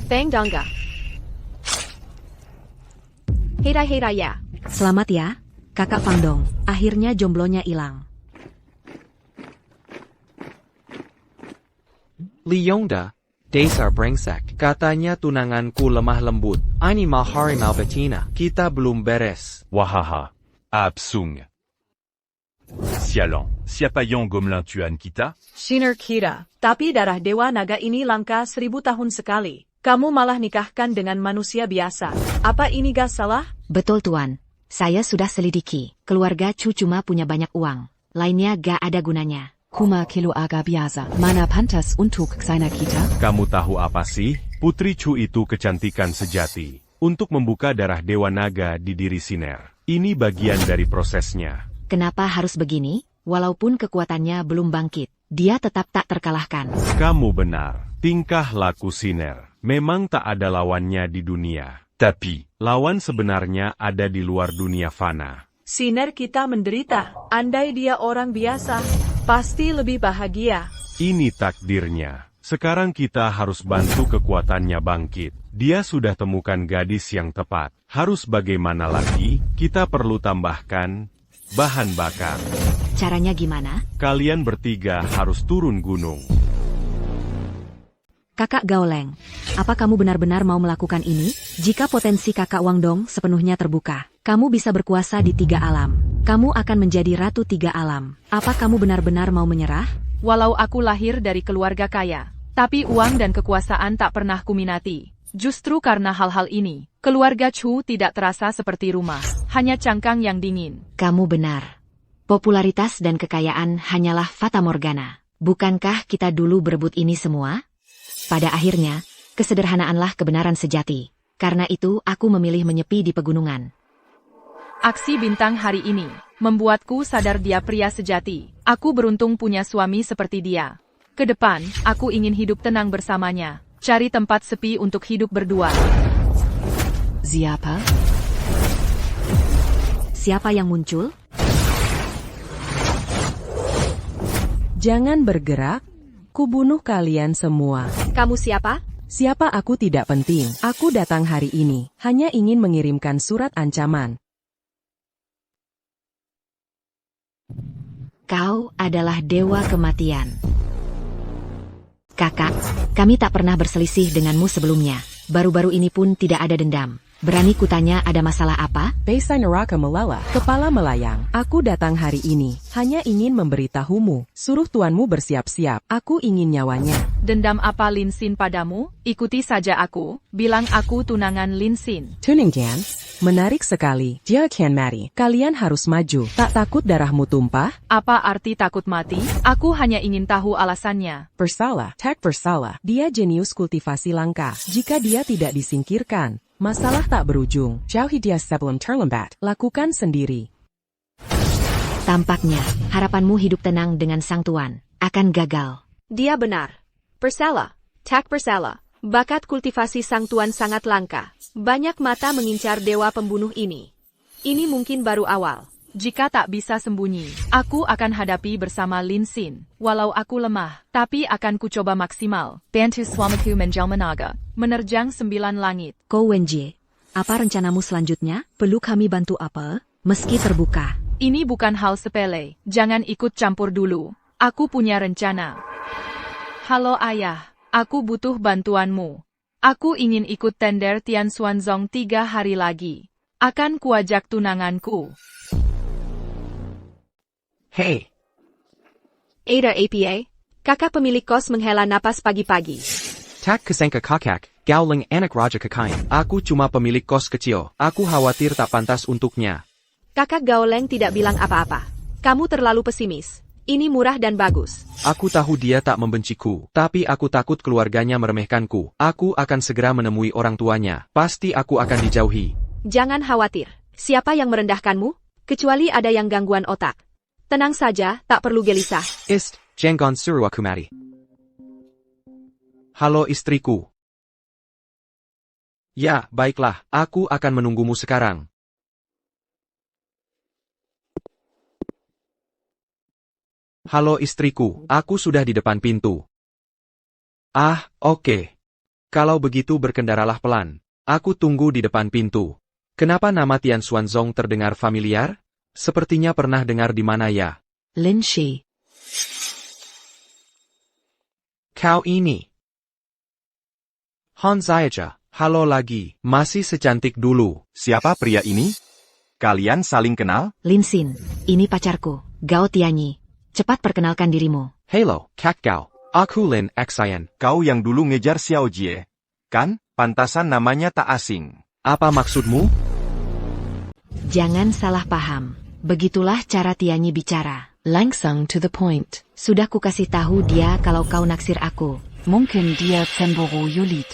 Bang Dongga. Hera ya. Selamat ya, Kakak Fangdong. Akhirnya jomblonya hilang. Leonda, dasar brengsek. Katanya tunanganku lemah lembut. Ini mahari malbetina. Kita belum beres. Wahaha. Absung. Sialan. Siapa yang gomelin tuan kita? Shiner Kira. Tapi darah Dewa Naga ini langka 1000 tahun sekali. Kamu malah nikahkan dengan manusia biasa. Apa ini gak salah? Betul Tuan. Saya sudah selidiki. Keluarga Chu cuma punya banyak uang. Lainnya gak ada gunanya. Kuma kilo aga biasa. Mana pantas untuk seiner kita? Kamu tahu apa sih? Putri Chu itu kecantikan sejati. Untuk membuka darah Dewa Naga di diri Siner. Ini bagian dari prosesnya. Kenapa harus begini? Walaupun kekuatannya belum bangkit, dia tetap tak terkalahkan. Kamu benar. Tingkah laku Siner memang tak ada lawannya di dunia. Tapi, lawan sebenarnya ada di luar dunia fana. Siner kita menderita. Andai dia orang biasa, pasti lebih bahagia. Ini takdirnya. Sekarang kita harus bantu kekuatannya bangkit. Dia sudah temukan gadis yang tepat. Harus bagaimana lagi? Kita perlu tambahkan bahan bakar. Caranya gimana? Kalian bertiga harus turun gunung. Kakak Gaoleng, apa kamu benar-benar mau melakukan ini? Jika potensi kakak Wangdong sepenuhnya terbuka, kamu bisa berkuasa di 3 alam. Kamu akan menjadi ratu 3 alam. Apa kamu benar-benar mau menyerah? Walau aku lahir dari keluarga kaya, tapi uang dan kekuasaan tak pernah kuminati. Justru karena hal-hal ini, keluarga Chu tidak terasa seperti rumah, hanya cangkang yang dingin. Kamu benar. Popularitas dan kekayaan hanyalah fata morgana. Bukankah kita dulu berebut ini semua? Pada akhirnya, kesederhanaanlah kebenaran sejati. Karena itu aku memilih menyepi di pegunungan. Aksi bintang hari ini membuatku sadar dia pria sejati. Aku beruntung punya suami seperti dia. Ke depan, aku ingin hidup tenang bersamanya. Cari tempat sepi untuk hidup berdua. Siapa? Siapa yang muncul? Jangan bergerak. Kubunuh kalian semua. Kamu siapa? Siapa aku tidak penting. Aku datang hari ini, hanya ingin mengirimkan surat ancaman. Kau adalah dewa kematian. Kakak, kami tak pernah berselisih denganmu sebelumnya. Baru-baru ini pun tidak ada dendam. Berani kutanya ada masalah apa? Desa Neraka Melela, kepala melayang. Aku datang hari ini, hanya ingin memberitahumu. Suruh tuanmu bersiap-siap, aku ingin nyawanya. Dendam apa Lin Xin padamu? Ikuti saja aku, bilang aku tunangan Lin Xin. Tuning Jan, menarik sekali. Dia akan mati. Kalian harus maju. Tak takut darahmu tumpah? Apa arti takut mati? Aku hanya ingin tahu alasannya. Bersalah, tak bersalah. Dia jenius kultivasi langka. Jika dia tidak disingkirkan, masalah tak berujung. Jauhi dia sebelum terlambat. Lakukan sendiri. Tampaknya, harapanmu hidup tenang dengan sang tuan akan gagal. Dia benar. Bersalah. Tak bersalah. Bakat kultivasi sang tuan sangat langka. Banyak mata mengincar dewa pembunuh ini. Ini mungkin baru awal. Jika tak bisa sembunyi, aku akan hadapi bersama Lin Xin. Walau aku lemah, tapi akan kucoba maksimal. Bantu suamiku menjelma naga, menerjang 9 langit. Ko Wenjie, apa rencanamu selanjutnya? Perlu kami bantu apa? Meski terbuka. Ini bukan hal sepele, jangan ikut campur dulu. Aku punya rencana. Halo ayah, aku butuh bantuanmu. Aku ingin ikut tender Tian Xuanzong 3 hari lagi. Akan kuajak tunanganku. Hei, Ada APA, kakak pemilik kos menghela napas pagi-pagi. tak kesangka kakak, Gauling anak Raja Kekayan. Aku cuma pemilik kos kecil. Aku khawatir tak pantas untuknya. Kakak Gaoleng tidak bilang apa-apa. Kamu terlalu pesimis. Ini murah dan bagus. Aku tahu dia tak membenciku, tapi aku takut keluarganya meremehkanku. Aku akan segera menemui orang tuanya. Pasti aku akan dijauhi. Jangan khawatir. Siapa yang merendahkanmu? Kecuali ada yang gangguan otak. Tenang saja, tak perlu gelisah. Janggon suruh aku mati. Halo istriku. Ya, baiklah, aku akan menunggumu sekarang. Halo istriku, aku sudah di depan pintu. Ah, oke. Kalau begitu berkendaralah pelan. Aku tunggu di depan pintu. Kenapa nama Tian Xuanzong terdengar familiar? Sepertinya pernah dengar di mana ya? Lin Shi. Kau ini. Han Zaicha, halo lagi. Masih secantik dulu. Siapa pria ini? Kalian saling kenal? Lin Xin, ini pacarku, Gao Tianyi. Cepat perkenalkan dirimu. Halo, Kak Gao. Aku Lin Xian. Kau yang dulu ngejar Xiao Jie. Kan, pantasan namanya tak asing. Apa maksudmu? Jangan salah paham. Begitulah cara Tianyi bicara. Langsung to the point. Sudah kukasih tahu dia kalau kau naksir aku. Mungkin dia cemburu Yulit.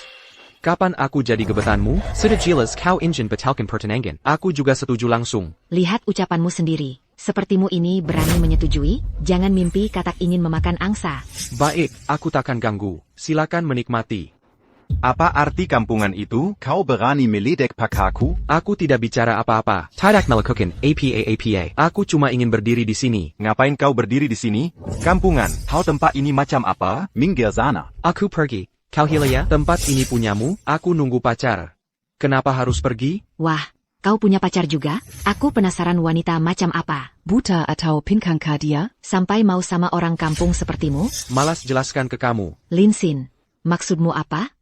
Kapan aku jadi gebetanmu? Sudah jelas kau ingin batalkan pertunangan. Aku juga setuju langsung. Lihat ucapanmu sendiri. Sepertimu ini berani menyetujui? Jangan mimpi katak ingin memakan angsa. Baik, aku takkan ganggu. Silakan menikmati. Apa arti kampungan itu? Kau berani meledek pakaku? Aku tidak bicara apa-apa. Tidak melakukan apa. Aku cuma ingin berdiri di sini. Ngapain kau berdiri di sini? Kampungan, kau tempat ini macam apa? Minggir sana. Aku pergi. Kau hilang ya? Tempat ini punyamu, aku nunggu pacar. Kenapa harus pergi? Wah, kau punya pacar juga? Aku penasaran wanita macam apa. Buta atau pinkangka dia? Sampai mau sama orang kampung sepertimu? Malas jelaskan ke kamu. Lin Xin, maksudmu apa?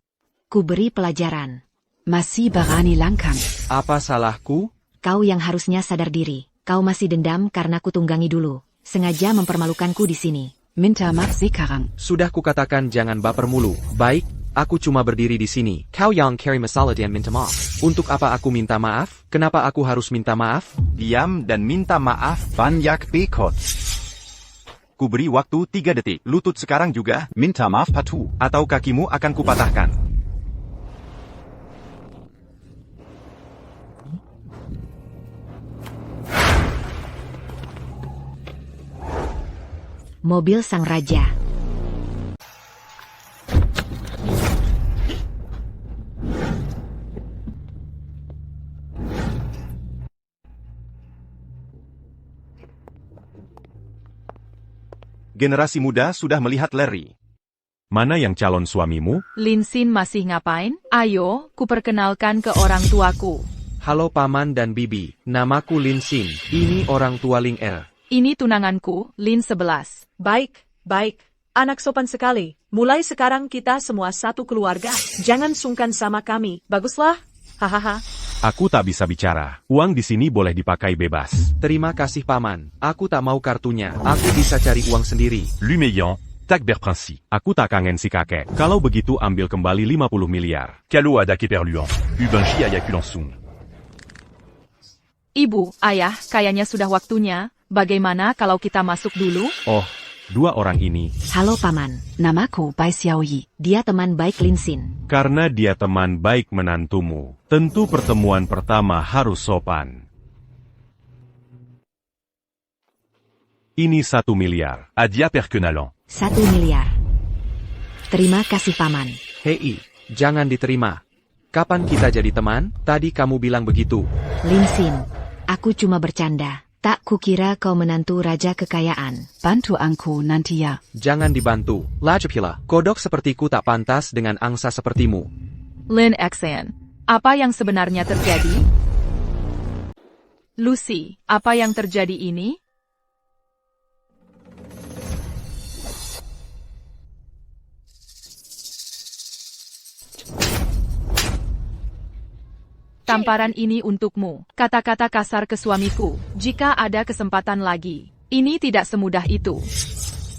Ku beri pelajaran. Masih berani langkang. Apa salahku? Kau yang harusnya sadar diri. Kau masih dendam karena ku tunggangi dulu. Sengaja mempermalukanku di sini. Minta maaf sekarang. Sudah kukatakan jangan baper mulu. Baik, aku cuma berdiri di sini. Kau yang carry masalah dan minta maaf. Untuk apa aku minta maaf? Kenapa aku harus minta maaf? Diam dan minta maaf. Banyak bekot. Ku beri waktu 3 detik. Lutut sekarang juga. Minta maaf patu. Atau kakimu akan kupatahkan. Mobil sang raja. Generasi muda sudah melihat Larry. Mana yang calon suamimu? Lin Xin masih ngapain? Ayo, kuperkenalkan ke orang tuaku. Halo paman dan bibi, namaku Lin Xin. Ini orang tua Ling Er. Ini tunanganku, Lin 11. Baik, baik. anak sopan sekali. Mulai sekarang kita semua satu keluarga. Jangan sungkan sama kami. Baguslah. Hahaha. Aku tak bisa bicara. Uang di sini boleh dipakai bebas. Terima kasih paman, aku tak mau kartunya. Aku bisa cari uang sendiri. Lumeyan, tak berprinsip. Aku tak kangen si kakek. Kalau begitu ambil kembali 50 miliar. Kalau ada keperluan, ubanshi ayaku langsung. Ibu, ayah, kayaknya sudah waktunya. Bagaimana kalau kita masuk dulu? Oh, dua orang ini. Halo Paman, namaku Bai Xiaoyi. Dia teman baik Lin Xin. Karena dia teman baik menantumu, tentu pertemuan pertama harus sopan. Ini 1 miliar. Adia perkenalan. 1 miliar. Terima kasih Paman. Hei, jangan diterima. Kapan kita jadi teman? Tadi kamu bilang begitu. Lin Xin, aku cuma bercanda. Tak kukira kau menantu raja kekayaan. Bantu angku nanti ya. Jangan dibantu. Lajapila, kodok sepertiku tak pantas dengan angsa sepertimu. Lin Xan, apa yang sebenarnya terjadi? Lucy, apa yang terjadi ini? Tamparan ini untukmu. Kata-kata kasar ke suamiku. Jika ada kesempatan lagi. Ini tidak semudah itu.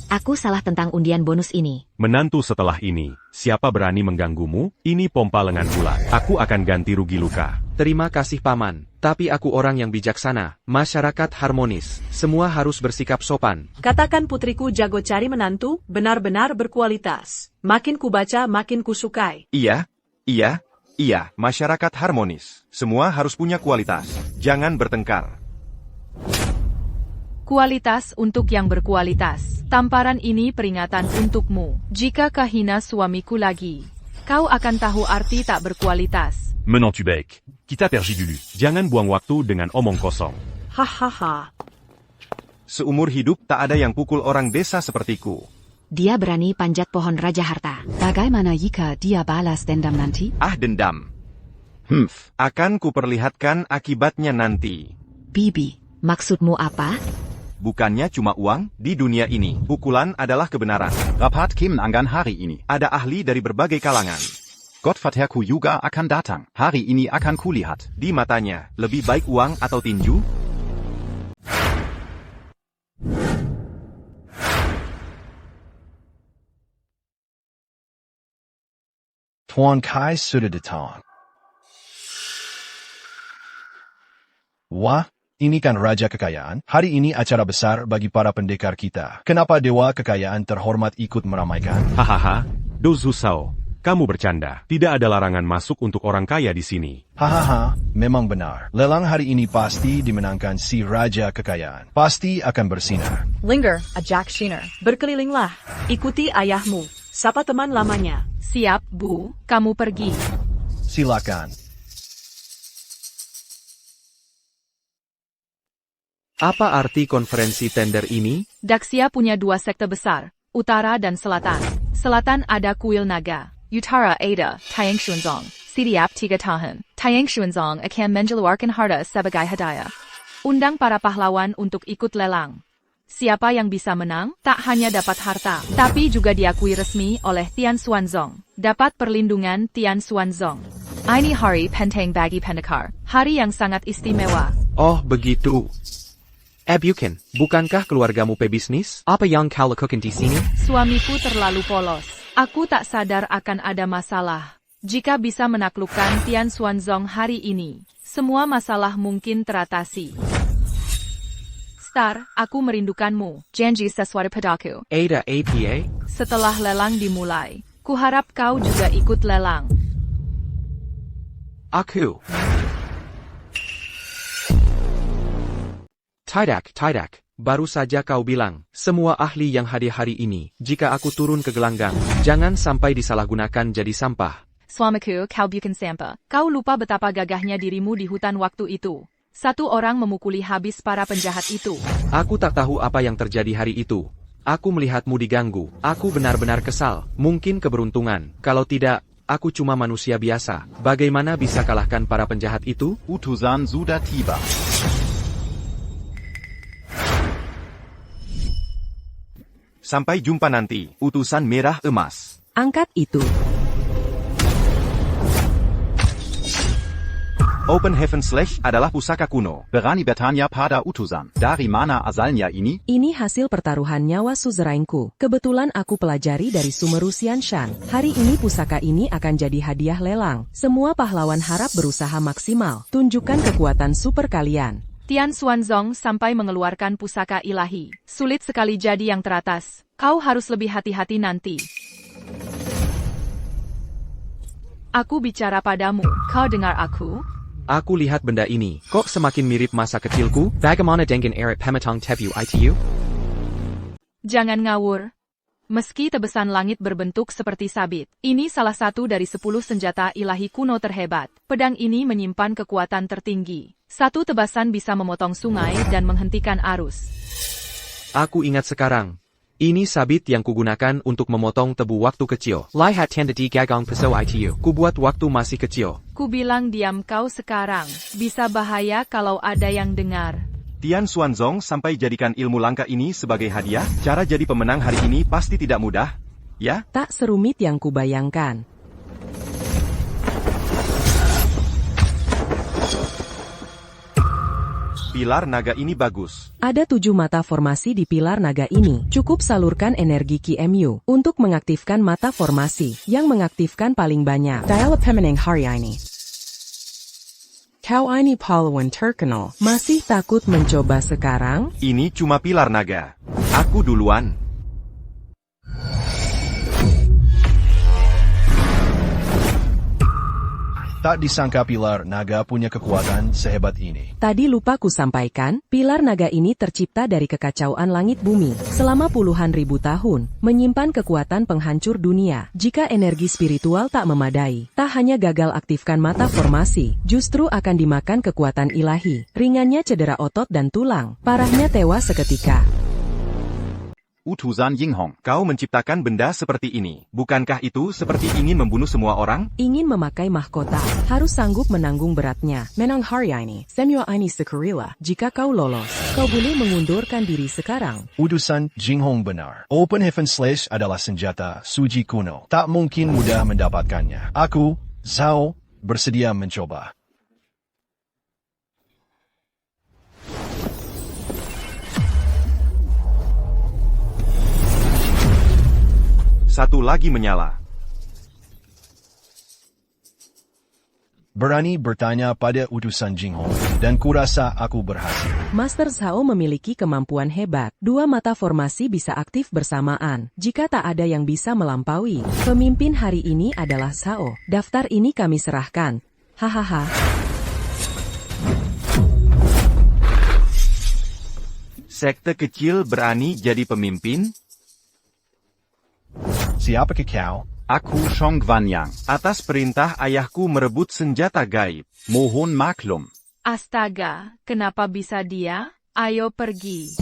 Aku salah tentang undian bonus ini. Menantu setelah ini, siapa berani mengganggumu? Ini pompa lengan bulat. Aku akan ganti rugi luka. Terima kasih paman, tapi aku orang yang bijaksana. Masyarakat harmonis. Semua harus bersikap sopan. Katakan putriku jago cari menantu, benar-benar berkualitas. Makin kubaca, makin kusukai. Iya, masyarakat harmonis. Semua harus punya kualitas. Jangan bertengkar. Kualitas untuk yang berkualitas. Tamparan ini peringatan untukmu. Jika kahina suamiku lagi, kau akan tahu arti tak berkualitas. Menantu baik, kita pergi dulu. Jangan buang waktu dengan omong kosong. Hahaha. Seumur hidup tak ada yang pukul orang desa sepertiku. Dia berani panjat pohon Raja Harta. Bagaimana jika dia balas dendam nanti? Ah, dendam. Akan kuperlihatkan akibatnya nanti. Bibi, Maksudmu apa? Bukannya cuma uang, di dunia ini, pukulan adalah kebenaran. Rapat kemenangan hari ini. Ada ahli dari berbagai kalangan. Gottverterku juga akan datang. Hari ini akan kulihat. Di matanya, lebih baik uang atau tinju? Tuan Kai sudah datang. Wah, ini kan Raja Kekayaan. Hari ini acara besar bagi para pendekar kita. Kenapa Dewa Kekayaan terhormat ikut meramaikan? Hahaha, Dozusao, kamu bercanda. Tidak ada larangan masuk untuk orang kaya di sini. Hahaha, memang benar. Lelang hari ini pasti dimenangkan si Raja Kekayaan. Pasti akan bersinar. Linger, Jack Sheener. Berkelilinglah. Ikuti ayahmu. Sapa teman lamanya. Siap, Bu. Kamu pergi. Silakan. Apa arti konferensi tender ini? Daxia punya dua sekte besar, utara dan selatan. Selatan ada kuil naga. Utara ada Taiyang Xuanzong. Sidiap 3 tahun. Taiyang Xuanzong akan mengeluarkan harta sebagai hadiah. Undang para pahlawan untuk ikut lelang. Siapa yang bisa menang, tak hanya dapat harta, tapi juga diakui resmi oleh Tian Xuanzong. Dapat perlindungan Tian Xuanzong. Ini hari penting bagi pendekar. Hari yang sangat istimewa. Oh, begitu. Bukan, bukankah keluargamu pebisnis? Apa yang kau lakukan di sini? Suamiku terlalu polos. Aku tak sadar akan ada masalah. Jika bisa menaklukkan Tian Xuanzong hari ini, semua masalah mungkin teratasi. Star, aku merindukanmu. Janji sesuatu padaku. Ada APA? Setelah lelang dimulai, kuharap kau juga ikut lelang. Aku. Tidak. Baru saja kau bilang, semua ahli yang hadir hari ini, jika aku turun ke gelanggang, jangan sampai disalahgunakan jadi sampah. Suamiku, kau bukan sampah. Kau lupa betapa gagahnya dirimu di hutan waktu itu. Satu orang memukuli habis para penjahat itu. Aku tak tahu apa yang terjadi hari itu. Aku melihatmu diganggu. Aku benar-benar kesal. Mungkin keberuntungan. Kalau tidak, aku cuma manusia biasa. Bagaimana bisa kalahkan para penjahat itu? Utusan sudah tiba. Sampai jumpa nanti, utusan merah emas. Angkat itu. Open Heaven Slash adalah pusaka kuno. Berani bertanya pada utusan. Dari mana asalnya ini? Ini hasil pertaruhan nyawa suzerainku. Kebetulan aku pelajari dari Sumeru Xianshan. Hari ini pusaka ini akan jadi hadiah lelang. Semua pahlawan harap berusaha maksimal. Tunjukkan kekuatan super kalian. Tian Xuanzong sampai mengeluarkan pusaka ilahi. Sulit sekali jadi yang teratas. Kau harus lebih hati-hati nanti. Aku bicara padamu. Kau dengar aku? Aku lihat benda ini. Kok semakin mirip masa kecilku? Bagaimana dengan Eric Pematong Tepu ITU? Jangan ngawur. Meski tebesan langit berbentuk seperti sabit, ini salah satu dari 10 senjata ilahi kuno terhebat. Pedang ini menyimpan kekuatan tertinggi. Satu tebasan bisa memotong sungai dan menghentikan arus. Aku ingat sekarang. Ini sabit yang kugunakan untuk memotong tebu waktu kecil. Lihat tanda di gagang pisau ITU. Kubuat waktu masih kecil. Ku bilang diam kau sekarang. Bisa bahaya kalau ada yang dengar. Tian Xuanzong sampai jadikan ilmu langka ini sebagai hadiah. Cara jadi pemenang hari ini pasti tidak mudah, ya? Tak serumit yang kubayangkan. Pilar naga ini bagus. Ada 7 mata formasi di pilar naga ini. Cukup salurkan energi QMU untuk mengaktifkan mata formasi yang mengaktifkan paling banyak. Dial Pemenang hari ini. Kau ini pahlawan terkenal. Masih takut mencoba sekarang? Ini cuma pilar naga. Aku duluan. Tak disangka pilar naga punya kekuatan sehebat ini. Tadi lupa ku sampaikan, pilar naga ini tercipta dari kekacauan langit bumi. Selama puluhan ribu tahun, menyimpan kekuatan penghancur dunia. Jika energi spiritual tak memadai, tak hanya gagal aktifkan mata formasi, justru akan dimakan kekuatan ilahi. Ringannya cedera otot dan tulang, parahnya tewas seketika. Utusan Yinghong, kau menciptakan benda seperti ini. Bukankah itu seperti ingin membunuh semua orang? Ingin memakai mahkota, harus sanggup menanggung beratnya. Menang hari ini, semua ini sekurila. Jika kau lolos, kau boleh mengundurkan diri sekarang. Utusan Jinghong benar. Open Heaven Slash adalah senjata suci kuno. Tak mungkin mudah mendapatkannya. Aku, Zhao, bersedia mencoba. Satu lagi menyala. Berani bertanya pada utusan Jinghong, dan kurasa aku berhasil. Master Zhao memiliki kemampuan hebat. 2 mata formasi bisa aktif bersamaan, jika tak ada yang bisa melampaui. Pemimpin hari ini adalah Zhao. Daftar ini kami serahkan. Hahaha. Sekte kecil berani jadi pemimpin? Siapa kau? Aku Shong Guanyang. Atas perintah ayahku merebut senjata gaib. Mohon maklum. Astaga, kenapa bisa dia? Ayo pergi.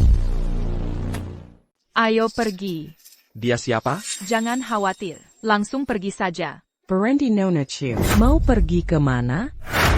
Ayo pergi. Dia siapa? Jangan khawatir, langsung pergi saja. Berhenti Nona Chiu. Mau pergi kemana?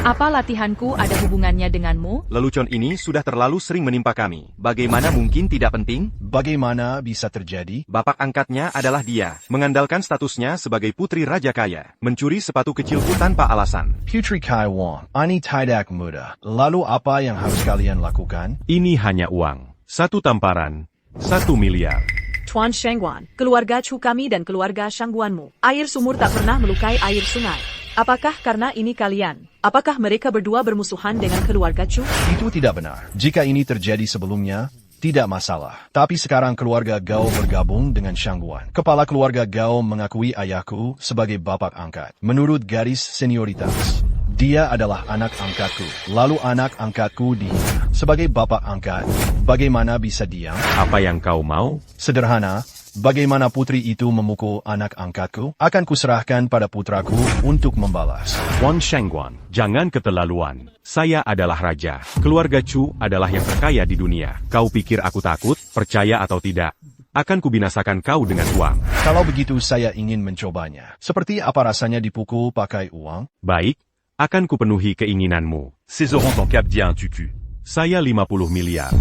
Apa latihanku ada hubungannya denganmu? Lelucon ini sudah terlalu sering menimpa kami. Bagaimana mungkin tidak penting? Bagaimana bisa terjadi? Bapak angkatnya adalah dia. Mengandalkan statusnya sebagai putri raja kaya. Mencuri sepatu kecilku tanpa alasan. Putri Kai Wong, ini tidak mudah. Lalu apa yang harus kalian lakukan? Ini hanya uang. 1 tamparan, 1 miliar. Tuan Shengguan, keluarga Chu kami dan keluarga Shangguanmu. Air sumur tak pernah melukai air sungai. Apakah karena ini kalian? Apakah mereka berdua bermusuhan dengan keluarga Chu? Itu tidak benar. Jika ini terjadi sebelumnya, tidak masalah. Tapi sekarang keluarga Gao bergabung dengan Shangguan. Kepala keluarga Gao mengakui ayahku sebagai bapak angkat. Menurut garis senioritas, dia adalah anak angkatku. Lalu anak angkatku dihina. Sebagai bapak angkat, bagaimana bisa diam? Apa yang kau mau? Sederhana. Bagaimana putri itu memukul anak angkatku? Akan kuserahkan pada putraku untuk membalas. Wang Shengguan, jangan keterlaluan. Saya adalah raja. Keluarga Chu adalah yang terkaya di dunia. Kau pikir aku takut? Percaya atau tidak? Akan kubinasakan kau dengan uang. Kalau begitu saya ingin mencobanya. Seperti apa rasanya dipukul pakai uang? Baik, akan kupenuhi keinginanmu. Ces auront ton cap bien tutu. Saya 50 miliar.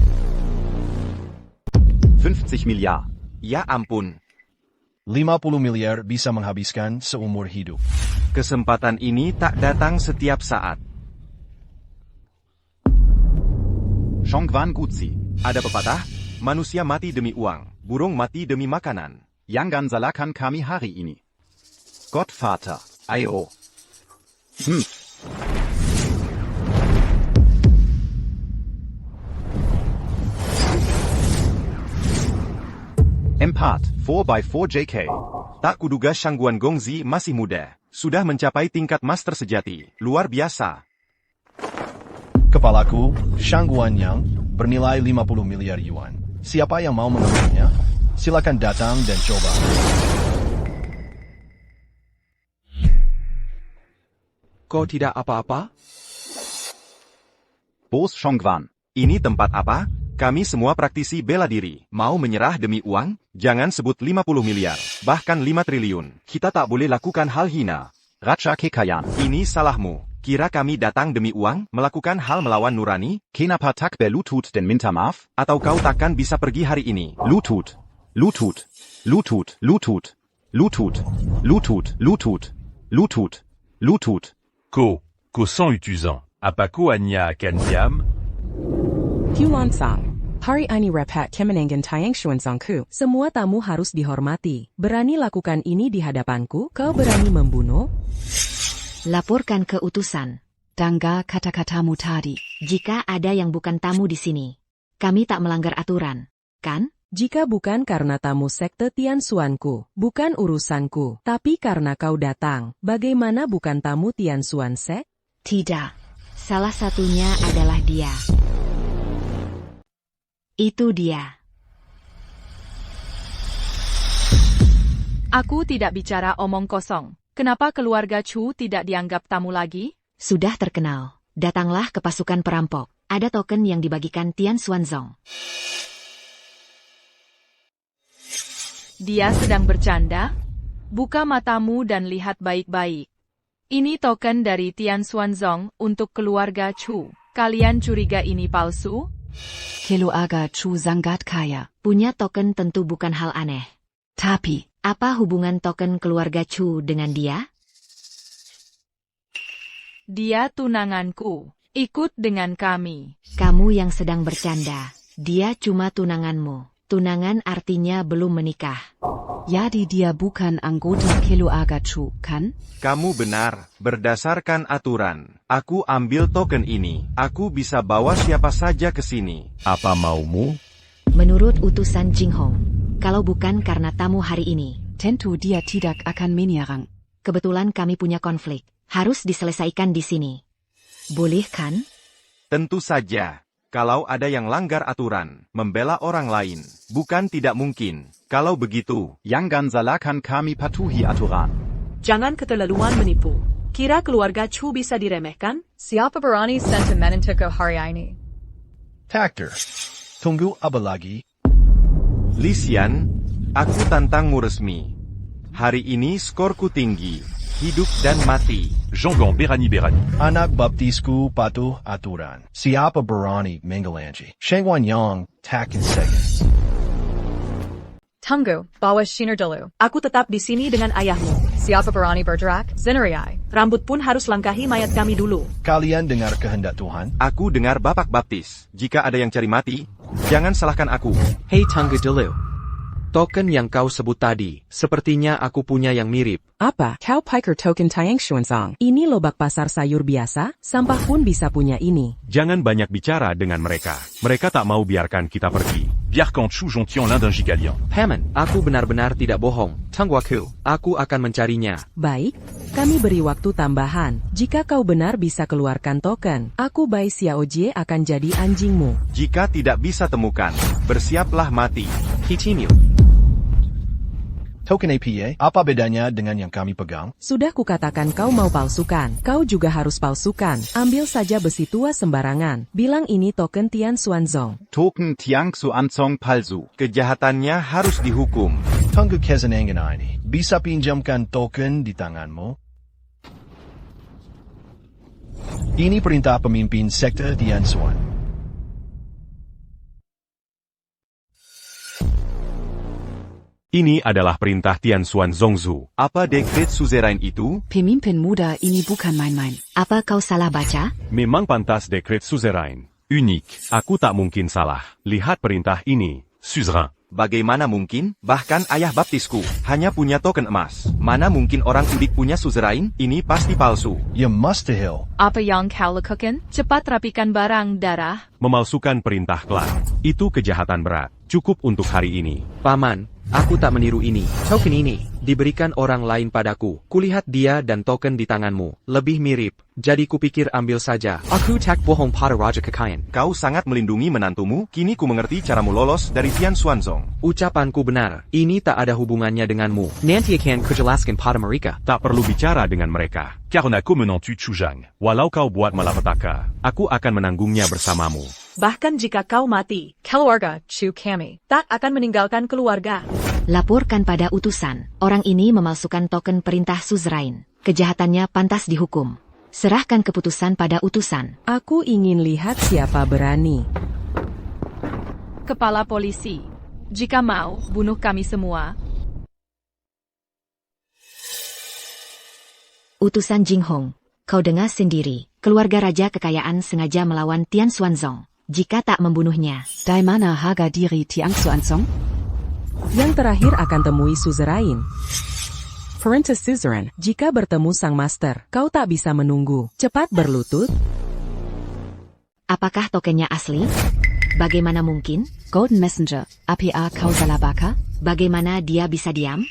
50 miliar. Ya ampun. 50 miliar bisa menghabiskan seumur hidup. Kesempatan ini tak datang setiap saat. Shongwan Guzi. Ada pepatah, manusia mati demi uang, burung mati demi makanan. Yangan Salakan kami hari ini. Gottvater. Ayo. Empath, 4x4 JK. Tak kuduga Shangguan Gongzi masih muda. Sudah mencapai tingkat master sejati. Luar biasa. Kepalaku, Shangguan Yang, bernilai 50 miliar yuan. Siapa yang mau mengambilnya? Silakan datang dan coba. Kau tidak apa-apa? Bos Shongwan. Ini tempat apa? Kami semua praktisi bela diri. Mau menyerah demi uang? Jangan sebut 50 miliar. Bahkan 5 triliun. Kita tak boleh lakukan hal hina. Raja Kekayan. Ini salahmu. Kira kami datang demi uang? Melakukan hal melawan nurani? Kenapa tak berlutut dan minta maaf? Atau kau takkan bisa pergi hari ini? Lutut. Lutut. Lutut. Lutut. Lutut. Lutut. Lutut. Lutut. Lutut. Ko sang utuzan. Apako anya akan diam? Huan Sang. Hari ini Rephat Kemenangan Tiang Xuan Zangku. Semua tamu harus dihormati. Berani lakukan ini di hadapanku? Kau berani membunuh? Laporkan ke utusan. Dangga kata-katamu tadi. Jika ada yang bukan tamu di sini, kami tak melanggar aturan, kan? Jika bukan karena tamu sekte Tianxuanku, bukan urusanku, tapi karena kau datang, bagaimana bukan tamu Tianxuan Sek? Tidak. Salah satunya adalah dia. Itu dia. Aku tidak bicara omong kosong. Kenapa keluarga Chu tidak dianggap tamu lagi? Sudah terkenal. Datanglah ke pasukan perampok. Ada token yang dibagikan Tian Xuanzong. Dia sedang bercanda? Buka matamu dan lihat baik-baik. Ini token dari Tian Xuanzong untuk keluarga Chu. Kalian curiga ini palsu? Keluarga Chu sangat kaya. Punya token tentu bukan hal aneh. Tapi, apa hubungan token keluarga Chu dengan dia? Dia tunanganku. Ikut dengan kami. Kamu yang sedang bercanda. Dia cuma tunanganmu. Tunangan artinya belum menikah. Jadi dia bukan anggota keluarga Chu, kan? Kamu benar. Berdasarkan aturan, aku ambil token ini. Aku bisa bawa siapa saja ke sini. Apa maumu? Menurut utusan Jinghong, kalau bukan karena tamu hari ini, tentu dia tidak akan menyerang. Kebetulan kami punya konflik. Harus diselesaikan di sini. Boleh kan? Tentu saja. Kalau ada yang langgar aturan, membela orang lain, bukan tidak mungkin. Kalau begitu, Yangan Salakan kami patuhi aturan. Jangan keterlaluan menipu. Kira keluarga Chu bisa diremehkan? Siapa berani sentimen untuk hari ini? Takdir. Tunggu apa lagi? Li Xian, aku tantangmu resmi. Hari ini skorku tinggi. Hidup dan mati. Zhongguang Berani. Anak baptisku patuh aturan. Siapa berani mengelanji? Shangguan Yang, takin second. Tunggu, bawa Shinar dulu. Aku tetap di sini dengan ayahmu. Siapa berani bergerak? Zinariai. Rambut pun harus langkahi mayat kami dulu. Kalian dengar kehendak Tuhan? Aku dengar Bapak Baptis. Jika ada yang cari mati, jangan salahkan aku. Hei tunggu dulu. Token yang kau sebut tadi, sepertinya aku punya yang mirip. Apa? Cow Piker Token Tiang Xuanzong. Ini lobak pasar sayur biasa, sampah pun bisa punya ini. Jangan banyak bicara dengan mereka. Mereka tak mau biarkan kita pergi. Biarkan Chu Zhongtian l'un d'un gigalian. Paman, aku benar-benar tidak bohong. Tungguaku, aku akan mencarinya. Baik, kami beri waktu tambahan. Jika kau benar bisa keluarkan token, aku Bai Xiaojie akan jadi anjingmu. Jika tidak bisa temukan, bersiaplah mati. Hitimiu. Token APA, apa bedanya dengan yang kami pegang? Sudah kukatakan kau mau palsukan. Kau juga harus palsukan. Ambil saja besi tua sembarangan. Bilang ini token Tian Xuanzong. Token Tiang Xuanzong palsu. Kejahatannya harus dihukum. Tunggu kesenangan ini. Bisa pinjamkan token di tanganmu? Ini perintah pemimpin sekte Tianxuan. Ini adalah perintah Tian Xuan Zongzu. Apa dekret suzerain itu? Pemimpin muda ini bukan main-main. Apa kau salah baca? Memang pantas dekret suzerain. Unik. Aku tak mungkin salah. Lihat perintah ini. Suzerain. Bagaimana mungkin? Bahkan ayah baptisku hanya punya token emas. Mana mungkin orang udik punya suzerain? Ini pasti palsu. Ya mustahil. Apa yang kau lakukan? Cepat rapikan barang darah. Memalsukan perintah klan. Itu kejahatan berat. Cukup untuk hari ini. Paman, aku tak meniru ini. Token ini diberikan orang lain padaku. Kulihat dia dan token di tanganmu. Lebih mirip. Jadi kupikir ambil saja. Aku tak bohong pada Raja Kekaian. Kau sangat melindungi menantumu. Kini ku mengerti caramu lolos dari Tian Xuanzong. Ucapanku benar. Ini tak ada hubungannya denganmu. Nanti akan kujelaskan pada mereka. Tak perlu bicara dengan mereka. Karena aku menantu Chujang. Walau kau buat malapetaka, aku akan menanggungnya bersamamu. Bahkan jika kau mati, Keluarga Chu kami. tak akan meninggalkan keluarga. Laporkan pada utusan. Orang ini memalsukan token perintah suzerain. Kejahatannya pantas dihukum. Serahkan keputusan pada utusan. Aku ingin lihat siapa berani. Kepala polisi. Jika mau, bunuh kami semua. Utusan Jinghong. Kau dengar sendiri. Keluarga raja kekayaan sengaja melawan Tian Xuanzong. Jika tak membunuhnya, Di mana harga diri Tian Xuanzong? Yang terakhir akan temui suzerain. Perintah suzerain, jika bertemu sang master, kau tak bisa menunggu. Cepat berlutut. apakah tokennya asli? Bagaimana mungkin? Golden Messenger, APA kau salah baca? Bagaimana dia bisa diam?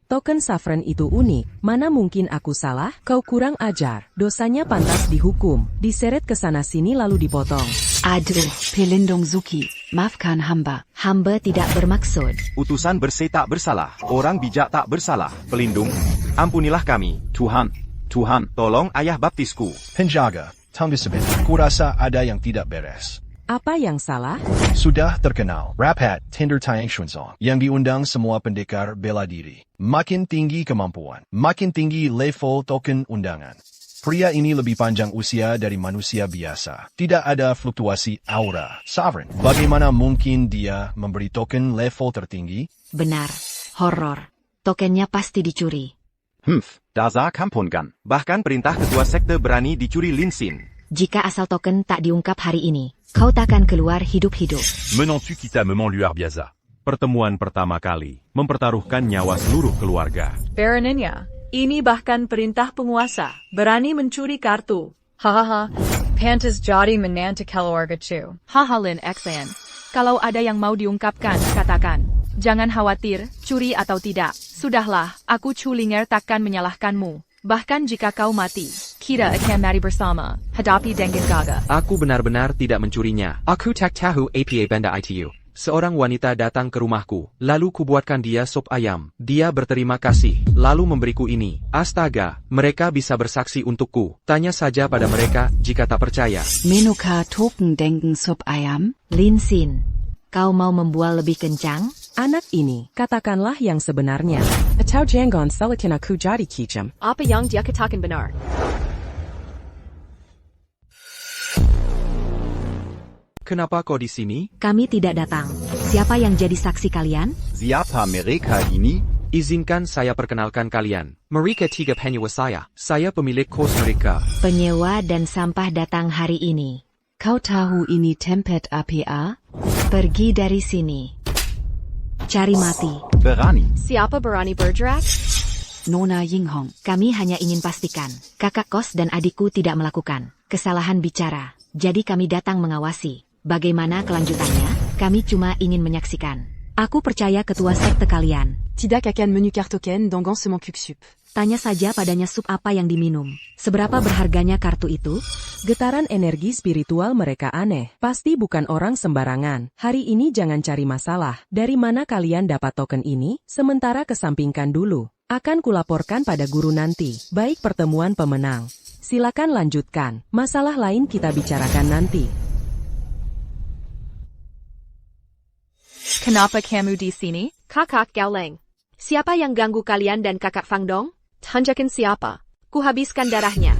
Token Saffron itu unik. Mana mungkin aku salah? Kau kurang ajar. Dosanya pantas dihukum. Diseret ke sana sini lalu dipotong. Aduh, Pelindung Zuki, maafkan hamba. Hamba tidak bermaksud. Utusan bersih tak bersalah. Orang bijak tak bersalah. Pelindung, ampunilah kami. Tuhan, Tuhan, Tolong ayah baptisku. Penjaga, tunggu sebentar. Kurasa ada yang tidak beres. Apa yang salah? Sudah terkenal, Rapat Tinder Tian Xuanzong yang diundang semua pendekar bela diri. Makin tinggi kemampuan, makin tinggi level token undangan. Pria ini lebih panjang usia dari manusia biasa. Tidak ada fluktuasi aura. Sovereign, bagaimana mungkin dia memberi token level tertinggi? Benar. Horor. Tokennya pasti dicuri. Dasar Kampungan. Bahkan perintah ketua sekte berani dicuri Linsin. Jika asal token tak diungkap hari ini, kau takkan keluar hidup-hidup. Menantu kita memang luar biasa. Pertemuan pertama kali, mempertaruhkan nyawa seluruh keluarga. Baroninnya, ini bahkan perintah penguasa, berani mencuri kartu. Hahaha. Pantas jadi menantu keluarga Chu. Hahalin Xan. Kalau ada yang mau diungkapkan, katakan. Jangan khawatir, curi atau tidak. Sudahlah, aku Chu Linger takkan menyalahkanmu. Bahkan jika kau mati, kita akan mati bersama, hadapi dengan gagah. Aku benar-benar tidak mencurinya. Aku tak tahu apa benda itu. Seorang wanita datang ke rumahku, lalu kubuatkan dia sop ayam. Dia berterima kasih, lalu memberiku ini. Astaga, mereka bisa bersaksi untukku. Tanya saja pada mereka jika tak percaya. Menuka token dengen sup ayam? Linsin, kau mau membual lebih kencang? Anak ini, katakanlah yang sebenarnya. Atau jangan salahkan aku jadi kicam. Apa yang dia katakan benar? Kenapa kau di sini? Kami tidak datang. Siapa yang jadi saksi kalian? Siapa mereka ini? Izinkan saya perkenalkan kalian. Mereka tiga penyewa saya. Saya pemilik kos mereka. Penyewa dan sampah datang hari ini. Kau tahu ini tempat APA? Pergi dari sini. Cari mati. Berani. Siapa berani bergerak? Nona Yinghong. Kami hanya ingin pastikan, kakak kos dan adikku tidak melakukan kesalahan bicara. Jadi kami datang mengawasi. Bagaimana kelanjutannya? Kami cuma ingin menyaksikan. Aku percaya ketua sekte kalian. Tidak akan menukar token dengan semua sup. Tanya saja padanya sup apa yang diminum. Seberapa berharganya kartu itu? Getaran energi spiritual mereka aneh. Pasti bukan orang sembarangan. Hari ini jangan cari masalah. Dari mana kalian dapat token ini? Sementara kesampingkan dulu. Akan kulaporkan pada guru nanti. Baik pertemuan pemenang. Silakan lanjutkan. Masalah lain kita bicarakan nanti. Kenapa kamu di sini? Kakak Gaoleng. Siapa yang ganggu kalian dan kakak Fangdong? Tunjukkan siapa. Kuhabiskan darahnya.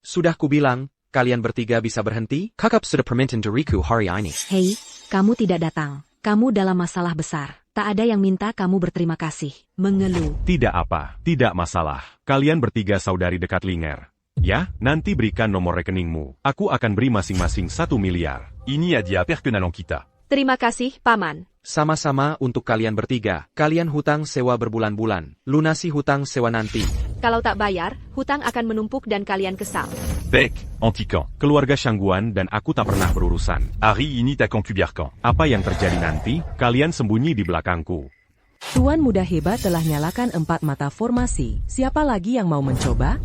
Sudah kubilang, kalian bertiga bisa berhenti? Kakak sudah permintaan diriku hari ini. Hei, kamu tidak datang. Kamu dalam masalah besar. Tak ada yang minta kamu berterima kasih. Mengeluh. Tidak apa, tidak masalah. Kalian bertiga saudari dekat Linger. Ya, nanti berikan nomor rekeningmu. Aku akan beri masing-masing 1 miliar. Ini adia perkenalan kita. Terima kasih, Paman. Sama-sama untuk kalian bertiga. Kalian hutang sewa berbulan-bulan. Lunasi hutang sewa nanti. Kalau tak bayar, hutang akan menumpuk dan kalian kesal. Bec, antican. Keluarga Shangguan dan aku tak pernah berurusan. Hari ini tak concubiarkan. Apa yang terjadi nanti, kalian sembunyi di belakangku. Tuan muda hebat telah nyalakan 4 mata formasi. Siapa lagi yang mau mencoba?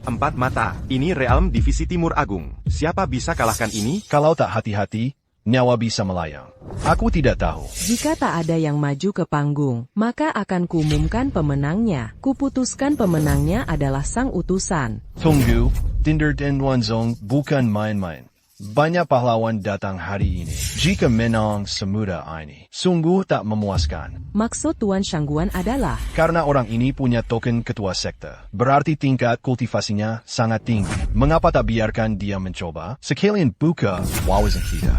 4 mata. Ini Realm Divisi Timur Agung. Siapa bisa kalahkan ini? Kalau tak hati-hati, nyawa bisa melayang. Aku tidak tahu. Jika tak ada yang maju ke panggung, maka akan kuumumkan pemenangnya. Kuputuskan pemenangnya adalah sang utusan. Tunggu, Tinder dan Wanzong bukan main-main. Banyak pahlawan datang hari ini. Jika menang semudah ini, sungguh tak memuaskan. Maksud Tuan Shangguan adalah, Karena orang ini punya token ketua sekte, berarti tingkat kultivasinya sangat tinggi. Mengapa tak biarkan dia mencoba? Sekalian buka wawasan kita.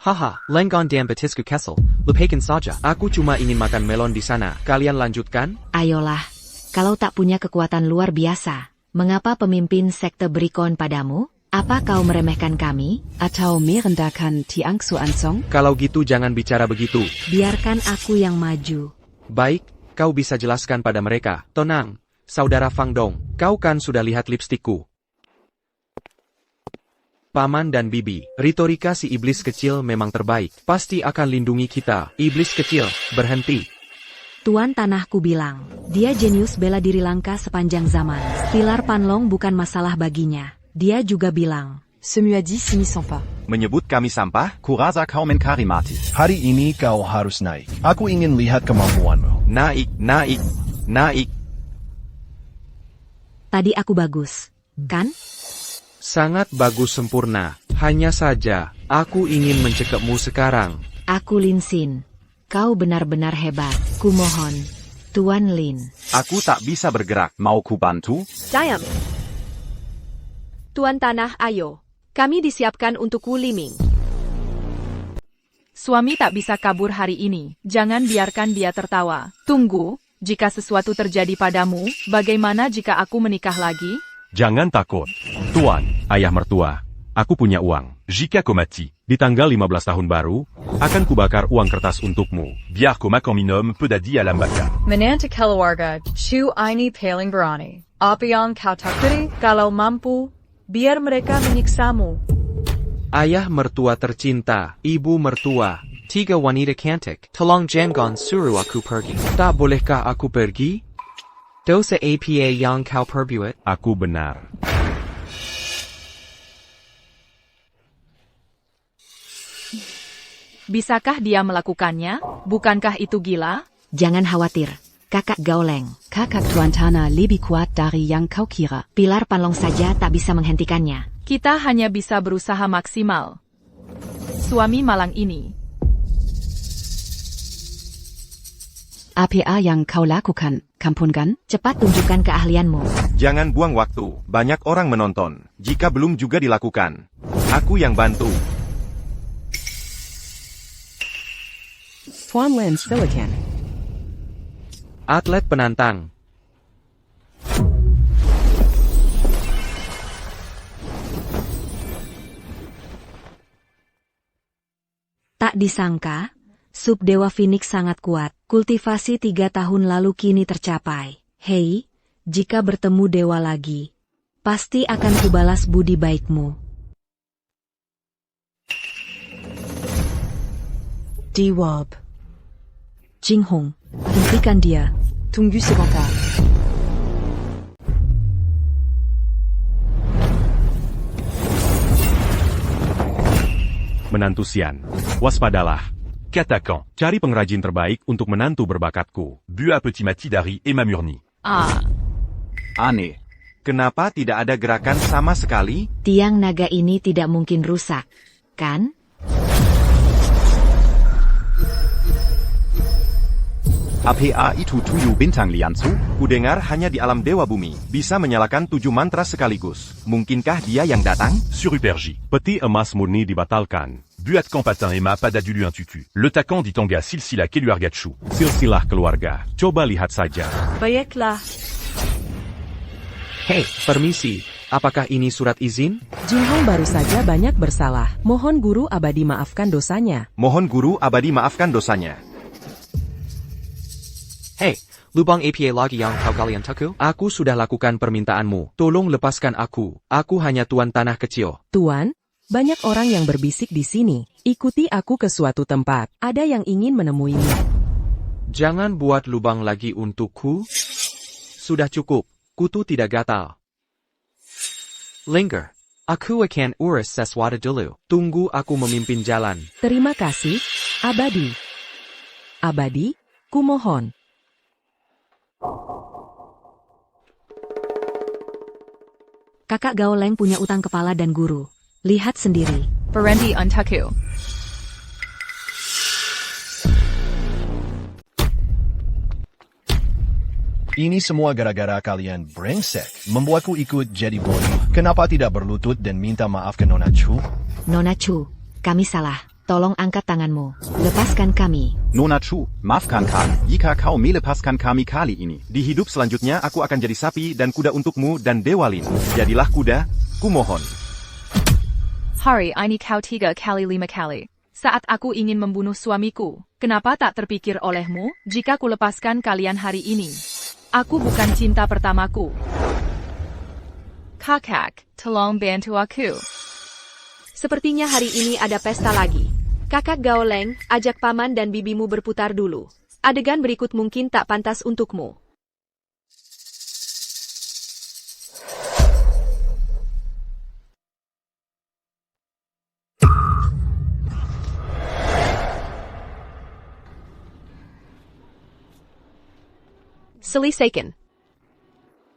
Haha, Lenggon dan Batisku Kessel. Lupakan saja. Aku cuma ingin makan melon di sana. Kalian lanjutkan? Ayolah, kalau tak punya kekuatan luar biasa, mengapa pemimpin sekte berikan padamu? Apa kau meremehkan kami? Atau merendahkan Tiang Xuanzong? Kalau gitu jangan bicara begitu. Biarkan aku yang maju. Baik, kau bisa jelaskan pada mereka. Tenang, saudara Fang Dong. Kau kan sudah lihat lipstikku. Paman dan Bibi, retorika si iblis kecil memang terbaik. Pasti akan lindungi kita. Iblis kecil, berhenti. Tuan Tanahku bilang, dia jenius bela diri langka sepanjang zaman. Pilar Panlong bukan masalah baginya. Dia juga bilang, Semua dit sini sampa. Menyebut kami sampah? Kurasa kau menkari mati. Hari ini kau harus naik. Aku ingin lihat kemampuanmu. Naik, naik, naik. tadi aku bagus, kan? Sangat bagus sempurna. Hanya saja, aku ingin mencekapmu sekarang. Aku Lin Xin. Kau benar-benar hebat. Kumohon, Tuan Lin. Aku tak bisa bergerak. Mau ku bantu? Diam. Tuan Tanah, ayo. Kami disiapkan untuk Wu Liming. Suami tak bisa kabur hari ini. Jangan biarkan dia tertawa. Tunggu, jika sesuatu terjadi padamu, bagaimana jika aku menikah lagi? Jangan takut. Tuan, ayah mertua. Aku punya uang. Jika kau mati, di tanggal 15 tahun baru, akan kubakar uang kertas untukmu. Biar ku makan minum pedadi alam bakar. Menanta keluarga, Chu ini paling berani. Apa yang kau takuti? Kalau mampu, biar mereka menyiksamu. Ayah mertua tercinta, ibu mertua, 3 wanita cantik. Tolong jangan suruh aku pergi. Tak bolehkah aku pergi? Dosa apa yang kau perbuat? Aku benar. Bisakah dia melakukannya? Bukankah itu gila? Jangan khawatir, kakak Gaoleng. Kakak Tuan Tanah lebih kuat dari yang kau kira. Pilar Panlong saja tak bisa menghentikannya. Kita hanya bisa berusaha maksimal. Suami malang ini. Apa yang kau lakukan, Kampungan? Cepat tunjukkan keahlianmu. Jangan buang waktu. Banyak orang menonton. Jika belum juga dilakukan, aku yang bantu. Tuan Lin Silicon. Atlet penantang. Tak disangka, Subdewa Phoenix sangat kuat. Kultivasi 3 tahun lalu kini tercapai. Hei, jika bertemu dewa lagi, pasti akan kubalas budi baikmu. Dewab. Jinghong, hentikan dia. Tunggu sebentar. Menantu Sian, waspadalah. Katakan, Cari pengrajin terbaik untuk menantu berbakatku. Bua Petit Mati dari Emma Murni. Aneh. Kenapa tidak ada gerakan sama sekali? Tiang naga ini tidak mungkin rusak, kan? APA itu 7 bintang liansu? Kudengar hanya di alam dewa bumi bisa menyalakan 7 mantra sekaligus. Mungkinkah dia yang datang? Suruperji. Peti emas murni dibatalkan. Buat Kampatin Ema pada dulu un tutu. Letakkan di tangga silsilah keluarga Chu. Silsilah keluarga. Coba lihat saja. Baiklah. Hei, permisi. Apakah ini surat izin? Jinhong baru saja banyak bersalah. Mohon guru abadi maafkan dosanya. Mohon guru abadi maafkan dosanya. Hei, lubang APA lagi yang kau kalian taku? Aku sudah lakukan permintaanmu. Tolong lepaskan aku. Aku hanya tuan tanah kecil. Tuan, banyak orang yang berbisik di sini. Ikuti aku ke suatu tempat. Ada yang ingin menemuimu. Jangan buat lubang lagi untukku. Sudah cukup. Kutu tidak gatal. Linger. Aku akan urus sesuatu dulu. Tunggu aku memimpin jalan. Terima kasih, abadi. Abadi, kumohon. Kakak Gaoleng punya utang kepala dan guru. Lihat sendiri. Berhenti untukku. Ini semua gara-gara kalian brengsek. Membuatku ikut jadi bodoh. Kenapa tidak berlutut dan minta maaf ke Nona Chu? Nona Chu, kami salah. Tolong angkat tanganmu. Lepaskan kami. Nona Chu, maafkan kami jika kau melepaskan kami kali ini. Di hidup selanjutnya aku akan jadi sapi dan kuda untukmu dan Dewa Lin. Jadilah kuda, kumohon. Hari ini kau 3 kali 5 kali. Saat aku ingin membunuh suamiku, kenapa tak terpikir olehmu jika ku lepaskan kalian hari ini? Aku bukan cinta pertamaku. Kakak, tolong bantu aku. Sepertinya hari ini ada pesta lagi. Kakak Gaoleng, ajak paman dan bibimu berputar dulu. Adegan berikut mungkin tak pantas untukmu. Selesaikan.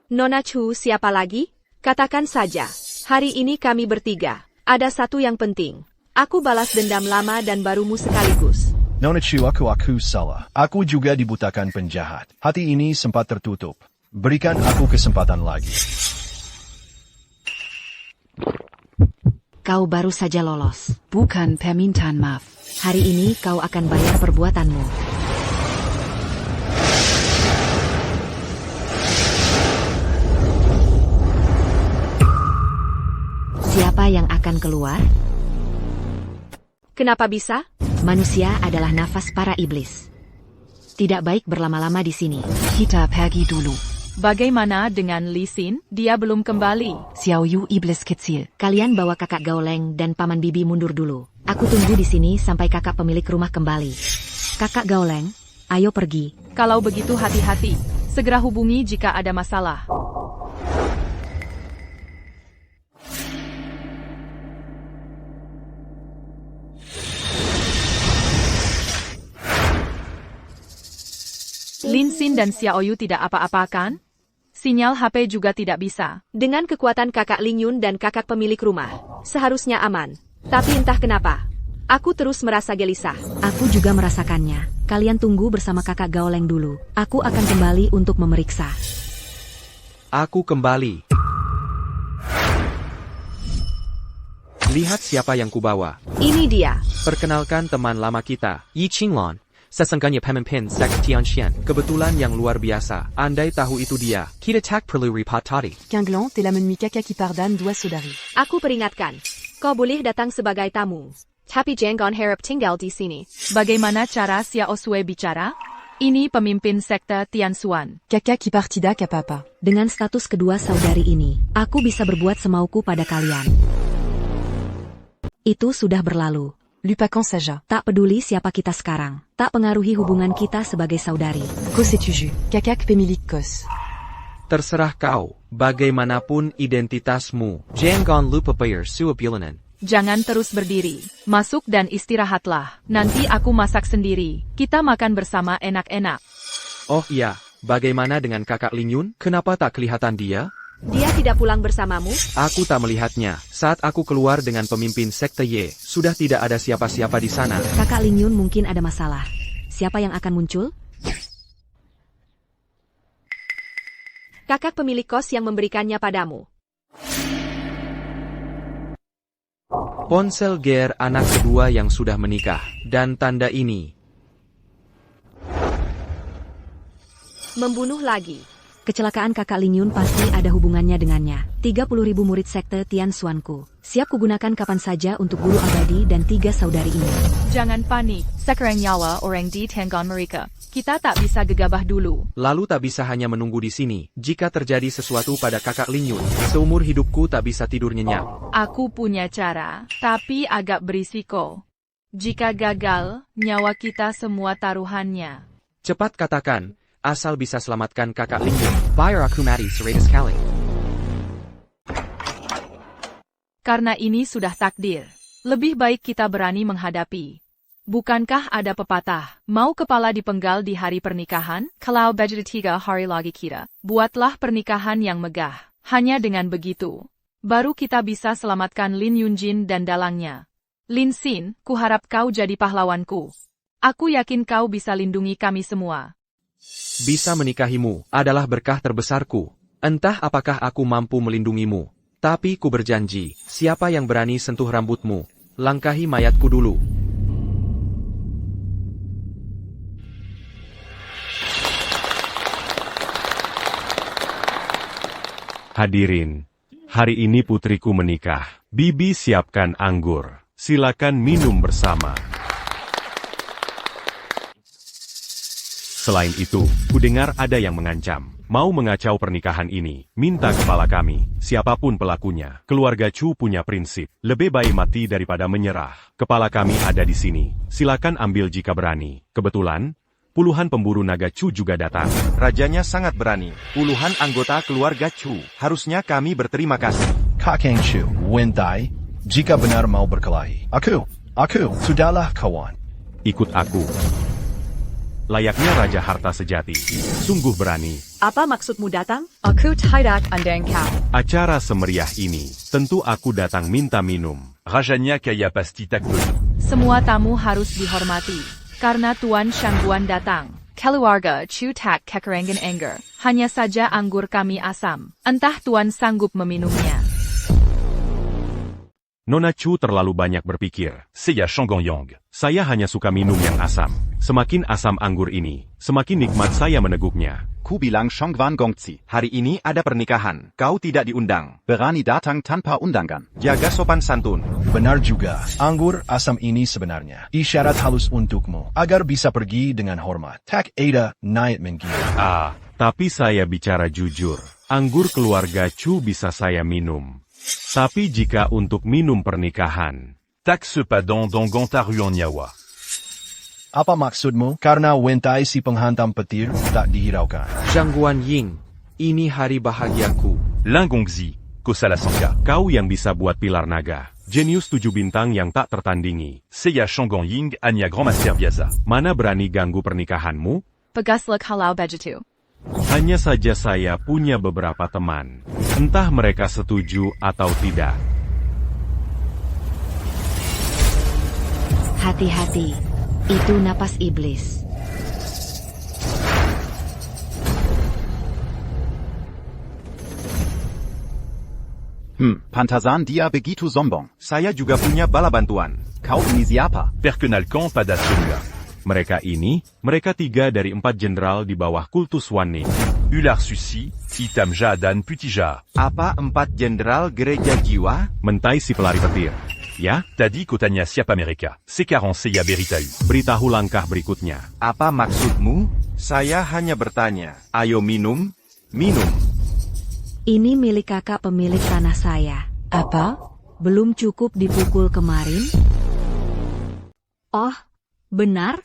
Nona Chu, siapa lagi? Katakan saja. Hari ini kami bertiga. Ada satu yang penting. Aku balas dendam lama dan barumu sekaligus. Nona Chu, aku salah. Aku juga dibutakan penjahat. Hati ini sempat tertutup. Berikan aku kesempatan lagi. Kau baru saja lolos. Bukan permintaan maaf. Hari ini kau akan bayar perbuatanmu. Siapa yang akan keluar? Kenapa bisa? Manusia adalah nafas para iblis. Tidak baik berlama-lama di sini. Kita pergi dulu. Bagaimana dengan Li Xin? Dia belum kembali. Xiao Yu iblis kecil. Kalian bawa kakak Gaoleng dan paman bibi mundur dulu. Aku tunggu di sini sampai kakak pemilik rumah kembali. Kakak Gaoleng, ayo pergi. Kalau begitu hati-hati. Segera hubungi jika ada masalah. Lin Xin dan Xiao Yu tidak apa-apakan? Sinyal HP juga tidak bisa. Dengan kekuatan kakak Ling Yun dan kakak pemilik rumah, seharusnya aman. Tapi entah kenapa, aku terus merasa gelisah. Aku juga merasakannya. Kalian tunggu bersama kakak Gaoleng dulu. Aku akan kembali untuk memeriksa. Aku kembali. Lihat siapa yang kubawa. Ini dia. Perkenalkan teman lama kita, Yi Qinglong. Sesungguhnya pemimpin seks Tianxian. Kebetulan yang luar biasa. Andai tahu itu dia, kita tak perlu repot tadi. Qingglong, t'es la menmi caca qui pardonne doit saudari. Aku peringatkan, kau boleh datang sebagai tamu. Tapi jangan harap tinggal di sini. Bagaimana cara Xiao Sui bicara? Ini pemimpin sekte Tianxuan. Caca qui partida ka papa. Dengan status kedua saudari ini, aku bisa berbuat semauku pada kalian. Itu sudah berlalu. Lupakan saja. Tak peduli siapa kita sekarang. Tak pengaruhi hubungan kita sebagai saudari. Ko setuju. Kakak pemilik kos. Terserah kau. Bagaimanapun identitasmu. Jangan lupa bayar suabilanan. Jangan terus berdiri. Masuk dan istirahatlah. Nanti aku masak sendiri. Kita makan bersama enak-enak. Oh iya, bagaimana dengan kakak Ling Yun? Kenapa tak kelihatan dia? Dia tidak pulang bersamamu? Aku tak melihatnya. Saat aku keluar dengan pemimpin sekte Ye, sudah tidak ada siapa-siapa di sana. Kakak Ling Yun mungkin ada masalah. Siapa yang akan muncul? Kakak pemilik kos yang memberikannya padamu. Ponsel Ger anak kedua yang sudah menikah, dan tanda ini. Membunuh lagi. Kecelakaan kakak Ling Yun pasti ada hubungannya dengannya. 30.000 murid sekte Tian Xuanku. Siap kugunakan kapan saja untuk guru abadi dan 3 saudari ini. Jangan panik, sekarang nyawa orang di Tenggon mereka. Kita tak bisa gegabah dulu. Lalu tak bisa hanya menunggu di sini. Jika terjadi sesuatu pada kakak Ling Yun, seumur hidupku tak bisa tidur nyenyak. Aku punya cara, tapi agak berisiko. Jika gagal, nyawa kita semua taruhannya. Cepat katakan, asal bisa selamatkan kakak Ling Yun. Bayar aku mati serata sekali. Karena ini sudah takdir. Lebih baik kita berani menghadapi. Bukankah ada pepatah, mau kepala dipenggal di hari pernikahan? Kalau bejada 3 hari lagi kita, buatlah pernikahan yang megah. Hanya dengan begitu, baru kita bisa selamatkan Lin Yunjin dan dalangnya. Lin Xin, kuharap kau jadi pahlawanku. Aku yakin kau bisa lindungi kami semua. Bisa menikahimu adalah berkah terbesarku. Entah apakah aku mampu melindungimu. Tapi ku berjanji, siapa yang berani sentuh rambutmu, langkahi mayatku dulu. Hadirin, hari ini putriku menikah. Bibi siapkan anggur. Silakan minum bersama. Selain itu, kudengar ada yang mengancam. Mau mengacau pernikahan ini, minta kepala kami, siapapun pelakunya. Keluarga Chu punya prinsip, lebih baik mati daripada menyerah. Kepala kami ada di sini, silakan ambil jika berani. Kebetulan, puluhan pemburu naga Chu juga datang. Rajanya sangat berani. Puluhan anggota keluarga Chu. Harusnya kami berterima kasih. Kakang Chu, Wentai, jika benar mau berkelahi. Aku, sudahlah kawan. Ikut aku. Layaknya Raja Harta Sejati. Sungguh berani. Apa maksudmu datang? Aku tidak andang kau. Acara semeriah ini, tentu aku datang minta minum. Rajanya kaya pasti takut. Semua tamu harus dihormati. Karena Tuan Shangguan datang. Keluarga Chu tak kekurangan anggur. Hanya saja anggur kami asam. Entah Tuan sanggup meminumnya. Nona Chu terlalu banyak berpikir. Saya Shanggong. Saya hanya suka minum yang asam. Semakin asam anggur ini, semakin nikmat saya meneguknya. Ku bilang Shangwan Gongzi. Hari ini ada pernikahan. Kau tidak diundang. Berani datang tanpa undangan. Jaga sopan santun. Benar juga, anggur asam ini sebenarnya isyarat halus untukmu, agar bisa pergi dengan hormat. Tak ada niat menggila. Tapi saya bicara jujur. Anggur keluarga Chu bisa saya minum. Tapi jika untuk minum pernikahan, Tak sepadan Donggon Taruan Nyawa. Apa maksudmu? Karena Wentai si penghantam petir tak dihiraukan. Zhangguan Ying, ini hari bahagiaku. Lingongzi, Kosala Sangka. Kau yang bisa buat pilar naga. Jenius 7 bintang yang tak tertandingi. Saya Shanggong Ying, Anya Grand Master biasa. Mana berani ganggu pernikahanmu? Pegaslek halau begitu. Hanya saja saya punya beberapa teman. Entah mereka setuju atau tidak. Hati-hati, itu napas iblis. Pantasan dia begitu sombong. Saya juga punya bala bantuan. Kau ini siapa? Perkenalkan pada semua. Mereka 3 dari 4 jenderal di bawah kultus Wan Ning. Ular Susi, Hitam Ja dan Putih Ja. Apa 4 jenderal gereja jiwa? Mentai si pelari petir. Ya? Tadi kotanya siapa mereka? Sekarang saya beritahu. Beritahu langkah berikutnya. Apa maksudmu? Saya hanya bertanya. Ayo minum. Minum. Ini milik kakak pemilik tanah saya. Apa? Belum cukup dipukul kemarin? Oh, benar?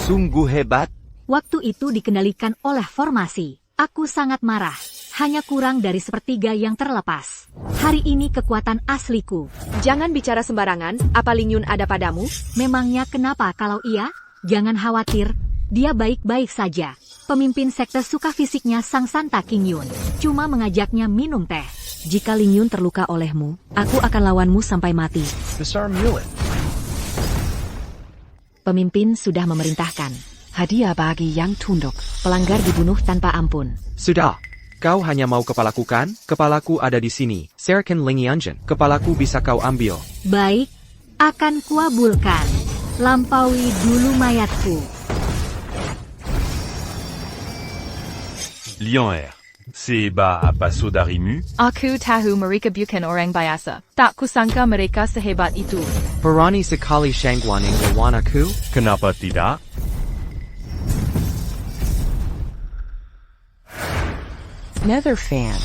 Sungguh hebat. Waktu itu dikendalikan oleh formasi. Aku sangat marah. Hanya kurang dari sepertiga yang terlepas. Hari ini kekuatan asliku. Jangan bicara sembarangan, apa Ling Yun ada padamu? Memangnya kenapa kalau iya? Jangan khawatir, dia baik-baik saja. Pemimpin sekte suka fisiknya Sang Santa King Yun. Cuma mengajaknya minum teh. Jika Ling Yun terluka olehmu, aku akan lawanmu sampai mati. Besar mulut. Pemimpin sudah memerintahkan. Hadiah bagi yang tunduk. Pelanggar dibunuh tanpa ampun. Sudah. Kau hanya mau kepalaku kan? Kepalaku ada di sini. Serakan Lingyunjin. Kepalaku bisa kau ambil. Baik, akan kuabulkan. Lampaui dulu mayatku. Lion Air. Seba apa saudarimu? Aku tahu mereka bukan orang biasa. Tak kusangka mereka sehebat itu. Berani sekali Shangguan yang lawan aku? Kenapa tidak? Nether Fan.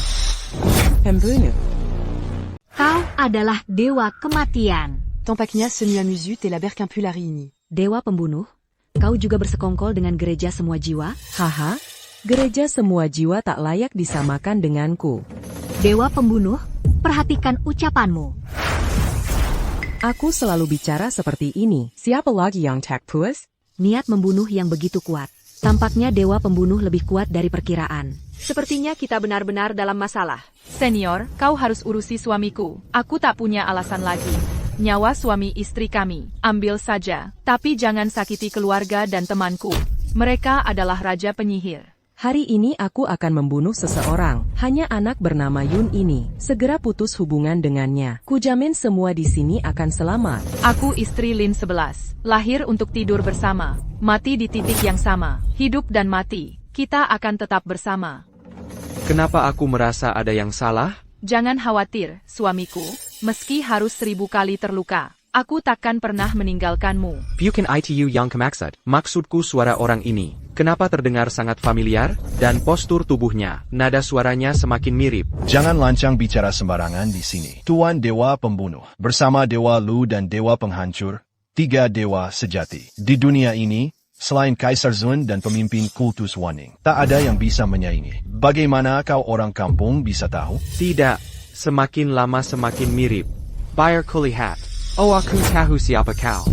Pembunuh. Kau adalah dewa kematian. Tampaknya Senya Musut et la Berquimpularini. Dewa pembunuh, kau juga bersekongkol dengan gereja semua jiwa? Haha, gereja semua jiwa tak layak disamakan denganku. Dewa pembunuh, perhatikan ucapanmu. Aku selalu bicara seperti ini. Siapa lagi yang tak puas? Niat membunuh yang begitu kuat. Tampaknya dewa pembunuh lebih kuat dari perkiraan. Sepertinya kita benar-benar dalam masalah. Senior, kau harus urusi suamiku. Aku tak punya alasan lagi. Nyawa suami istri kami, ambil saja. Tapi jangan sakiti keluarga dan temanku. Mereka adalah raja penyihir. Hari ini aku akan membunuh seseorang. Hanya anak bernama Yun ini. Segera putus hubungan dengannya. Kujamin semua di sini akan selamat. Aku istri Lin 11. Lahir untuk tidur bersama. Mati di titik yang sama. Hidup dan mati. Kita akan tetap bersama. Kenapa aku merasa ada yang salah? Jangan khawatir, suamiku. Meski harus 1000 kali terluka, aku takkan pernah meninggalkanmu. Bukan itu yang kemaksud. Maksudku suara orang ini. Kenapa terdengar sangat familiar? Dan postur tubuhnya, nada suaranya semakin mirip. Jangan lancang bicara sembarangan di sini. Tuan Dewa Pembunuh, bersama Dewa Lu dan Dewa Penghancur, 3 dewa sejati. Di dunia ini, selain Kaisar Zun dan pemimpin kultus Waning, tak ada yang bisa menyaingi. Bagaimana kau orang kampung bisa tahu? Tidak, semakin lama semakin mirip. Biar kulihat. Oh, aku tahu siapa kau.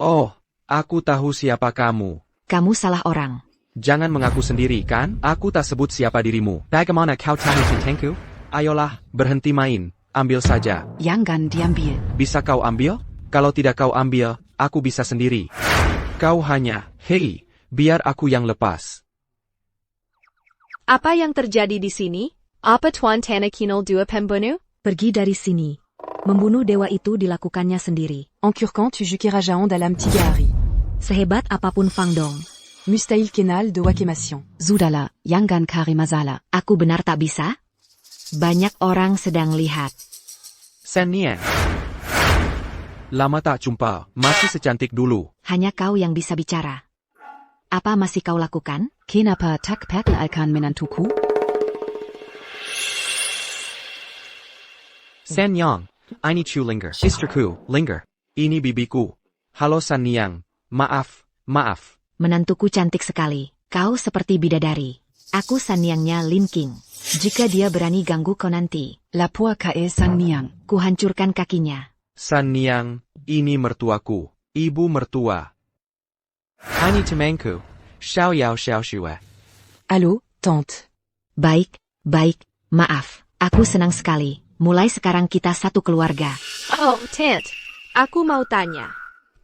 Oh, aku tahu siapa kamu. Kamu salah orang. Jangan mengaku sendiri kan? Aku tak sebut siapa dirimu. Bagaimana kau tahu tentangku? Ayolah, berhenti main. Ambil saja. Jangan diambil. Bisa kau ambil? Kalau tidak kau ambil, aku bisa sendiri. Kau hanya, hei, biar aku yang lepas. Apa yang terjadi di sini? Apa Tuan Tanah Kinol Dua Pembunuh? Pergi dari sini. Membunuh dewa itu dilakukannya sendiri. En Kurkan tu Jukirajaon dalam 3 hari. Sehebat apapun Fang Dong. Mustahil kenal de Wakemation. Zudala, jangan kari masalah. Aku benar tak bisa? Banyak orang sedang lihat. Sen Nian. Lama tak jumpa, masih secantik dulu. Hanya kau yang bisa bicara. Apa masih kau lakukan? Kenapa tak perkenalkan menantuku? San Yang, ini Chu Linger. Istriku, Linger. Ini bibiku. Halo San Yang. Maaf. Menantuku cantik sekali. Kau seperti bidadari. Aku Sanyangnya Lin King. Jika dia berani ganggu kau nanti, Lapua kae San Niang. kuhancurkan kakinya. San Niang, ini mertuaku. Ibu mertua. Ini temanku. Xiao Yao Xiao Shue. Allô, tante. Baik, maaf. Aku senang sekali. Mulai sekarang kita satu keluarga. Oh, Tant. Aku mau tanya.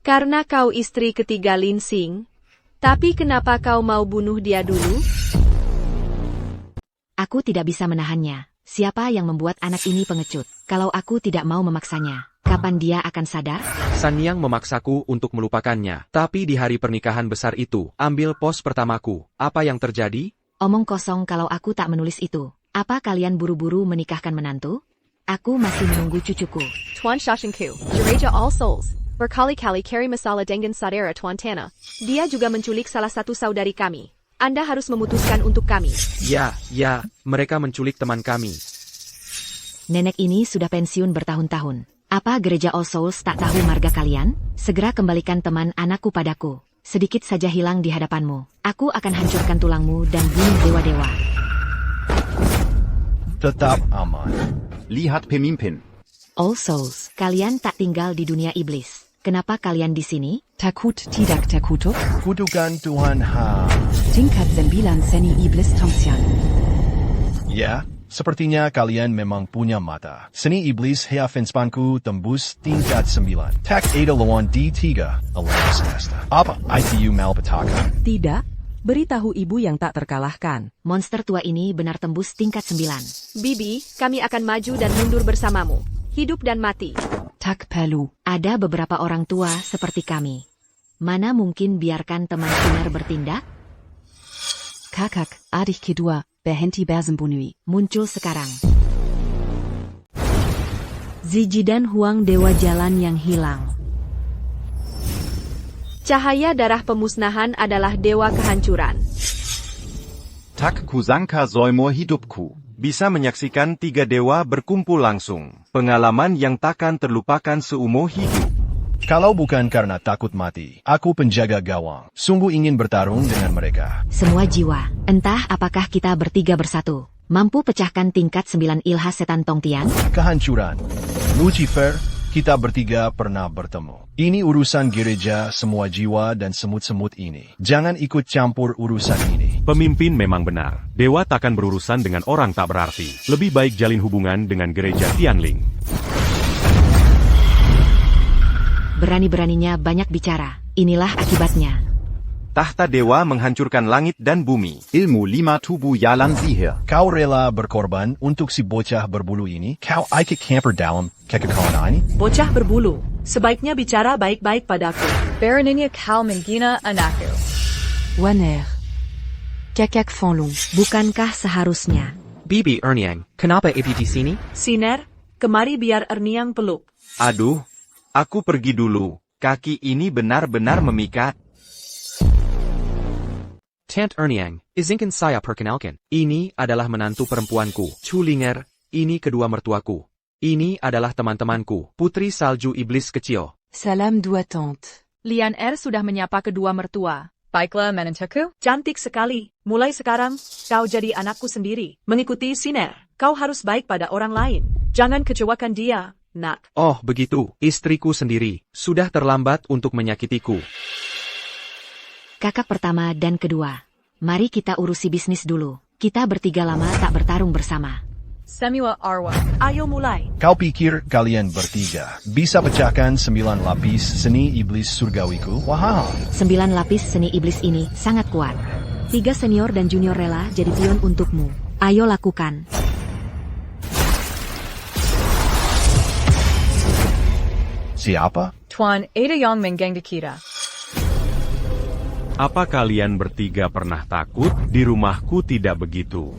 Karena kau istri ketiga Lin Xing, tapi kenapa kau mau bunuh dia dulu? Aku tidak bisa menahannya. Siapa yang membuat anak ini pengecut? Kalau aku tidak mau memaksanya, kapan dia akan sadar? San Yang memaksaku untuk melupakannya. Tapi di hari pernikahan besar itu, ambil pos pertamaku. Apa yang terjadi? Omong kosong kalau aku tak menulis itu. Apa kalian buru-buru menikahkan menantu? Aku masih menunggu cucuku. Tuan Shashinku, Jureja All Souls, berkali-kali carry masalah dengan saudara Tuan Tanah. Dia juga menculik salah satu saudari kami. Anda harus memutuskan untuk kami. Ya, mereka menculik teman kami. Nenek ini sudah pensiun bertahun-tahun. Apa gereja All Souls tak tahu marga kalian? Segera kembalikan teman anakku padaku. Sedikit saja hilang di hadapanmu. Aku akan hancurkan tulangmu dan bunuh dewa-dewa. Tetap aman. Lihat pemimpin. All Souls, kalian tak tinggal di dunia iblis. Kenapa kalian di sini? Takut tidak takutuk? Kutukan Tuhan Ha. Tingkat 9 seni iblis tongsian. Ya, sepertinya kalian memang punya mata. Seni iblis Heafinspanku tembus tingkat 9. Tak ada lawan D3, alam semesta. Apa? ITU malpetaka? Tidak, Beritahu ibu yang tak terkalahkan. Monster tua ini benar tembus tingkat 9. Bibi, kami akan maju dan mundur bersamamu. Hidup dan mati. Tak perlu. Ada beberapa orang tua seperti kami. Mana mungkin biarkan teman sinar bertindak? Kakak, adik kedua, berhenti bersembunyi. Muncul sekarang. Ziji dan Huang Dewa Jalan yang hilang. Cahaya darah pemusnahan adalah dewa kehancuran. Tak kusangka seumur hidupku. Bisa menyaksikan 3 dewa berkumpul langsung. Pengalaman yang takkan terlupakan seumur hidup. Kalau bukan karena takut mati, aku penjaga gawang. Sungguh ingin bertarung dengan mereka. Semua jiwa, entah apakah kita bertiga bersatu, mampu pecahkan tingkat 9 ilha setan Tongtian? Kehancuran. Lucifer, kita bertiga pernah bertemu. Ini urusan gereja, semua jiwa dan semut-semut ini. Jangan ikut campur urusan ini. Pemimpin memang benar. Dewa takkan berurusan dengan orang tak berarti. Lebih baik jalin hubungan dengan gereja Tianling. Berani-beraninya banyak bicara. Inilah akibatnya. Tahta dewa menghancurkan langit dan bumi. Ilmu 5 tubuh jalan sihir. Kau rela berkorban untuk si bocah berbulu ini? Kau ikut camper dalam kekekawan ini? Bocah berbulu, sebaiknya bicara baik-baik padaku. Baroninya kau menghina anakku. Waner. Kakak Fonlong. Bukankah seharusnya? Bibi Erniang, kenapa ibu di sini? Siner, kemari biar Erniang peluk. Aduh, aku pergi dulu. Kaki ini benar-benar memikat. Tant Erniang, izinkan saya perkenalkan. Ini adalah menantu perempuanku, Chulinger. Ini kedua mertuaku. Ini adalah teman-temanku, Putri Salju Iblis Kecil. Salam dua tante. Lian sudah menyapa kedua mertua. Baiklah menantuku. Cantik sekali. Mulai sekarang, kau jadi anakku sendiri. Mengikuti Siner, kau harus baik pada orang lain. Jangan kecewakan dia, nak. Oh, begitu. Istriku sendiri. Sudah terlambat untuk menyakitiku. Kakak pertama dan kedua. Mari kita urusi bisnis dulu. Kita bertiga lama tak bertarung bersama. Semua Arwa. Ayo mulai. Kau pikir kalian bertiga bisa pecahkan 9 lapis seni iblis surgawiku? Wow. 9 lapis seni iblis ini sangat kuat. 3 senior dan junior rela jadi pion untukmu. Ayo lakukan. Siapa? Tuan ada yang mengganggu kita. Apa kalian bertiga pernah takut? Di rumahku tidak begitu.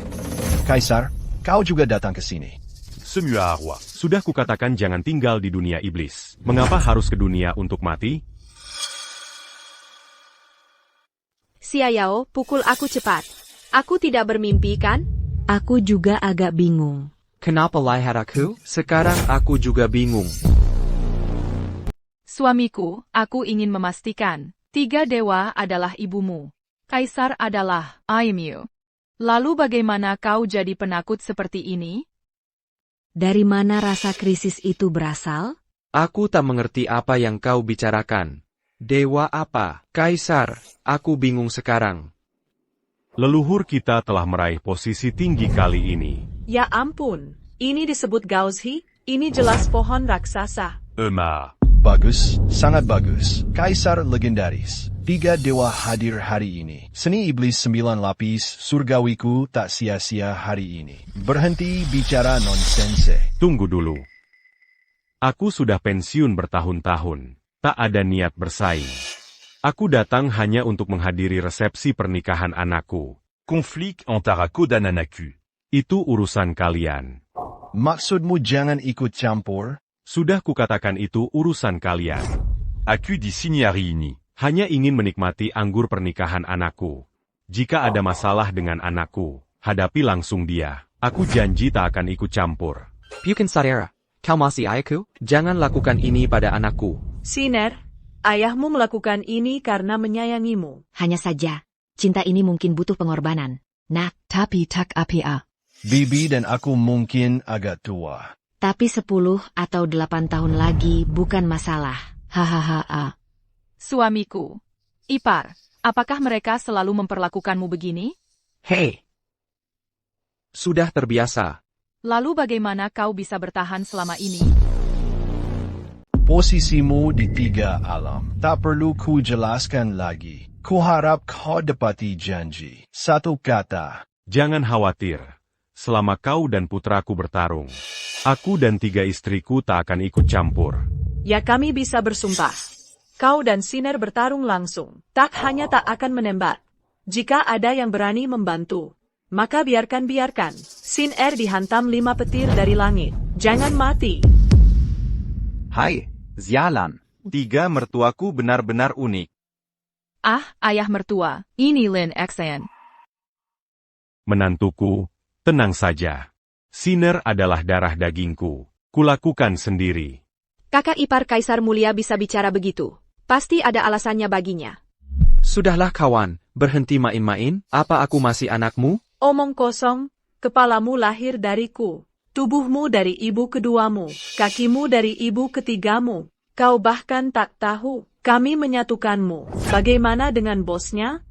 Kaisar, kau juga datang ke sini. Semua Arwah. Sudah kukatakan jangan tinggal di dunia iblis. Mengapa harus ke dunia untuk mati? Xiao, pukul aku cepat. Aku tidak bermimpi kan? Aku juga agak bingung. Kenapa lihat aku? Sekarang aku juga bingung. Suamiku, aku ingin memastikan. 3 dewa adalah ibumu. Kaisar adalah Aimu. Lalu bagaimana kau jadi penakut seperti ini? Dari mana rasa krisis itu berasal? Aku tak mengerti apa yang kau bicarakan. Dewa apa? Kaisar, aku bingung sekarang. Leluhur kita telah meraih posisi tinggi kali ini. Ya ampun, ini disebut Gauzhi? Ini jelas pohon raksasa. Bagus, sangat bagus. Kaisar legendaris. 3 dewa hadir hari ini. Seni iblis 9 lapis, surgawiku tak sia-sia hari ini. Berhenti bicara nonsense. Tunggu dulu. Aku sudah pensiun bertahun-tahun. Tak ada niat bersaing. Aku datang hanya untuk menghadiri resepsi pernikahan anakku. Conflit antara Ako dan Anaku. Itu urusan kalian. Maksudmu jangan ikut campur? Sudah kukatakan itu urusan kalian. Aku di sini hari ini. Hanya ingin menikmati anggur pernikahan anakku. Jika ada masalah dengan anakku, hadapi langsung dia. Aku janji tak akan ikut campur. Bukan saudara, kau masih ayahku? Jangan lakukan ini pada anakku. Siner, ayahmu melakukan ini karena menyayangimu. Hanya saja, cinta ini mungkin butuh pengorbanan. Nak, tapi tak apa. Bibi dan aku mungkin agak tua. Tapi 10 atau 8 tahun lagi bukan masalah. Hahaha. Suamiku. Ipar, apakah mereka selalu memperlakukanmu begini? Hei. Sudah terbiasa. Lalu bagaimana kau bisa bertahan selama ini? Posisimu di 3 alam. Tak perlu ku jelaskan lagi. Kuharap kau dapati janji. Satu kata. Jangan khawatir. Selama kau dan putraku bertarung, aku dan 3 istriku tak akan ikut campur. Ya kami bisa bersumpah. Kau dan Siner bertarung langsung. Tak hanya tak akan menembak. Jika ada yang berani membantu, maka biarkan. Siner dihantam 5 petir dari langit. Jangan mati. Hai, Zialan. 3 mertuaku benar-benar unik. Ah, ayah mertua, ini Lin Xan. Menantuku, tenang saja. Siner adalah darah dagingku. Kulakukan sendiri. Kakak ipar Kaisar Mulia bisa bicara begitu. Pasti ada alasannya baginya. Sudahlah kawan, berhenti main-main, apa aku masih anakmu? Omong kosong, kepalamu lahir dariku. Tubuhmu dari ibu keduamu. Kakimu dari ibu ketigamu. Kau bahkan tak tahu, kami menyatukanmu. Bagaimana dengan bosnya?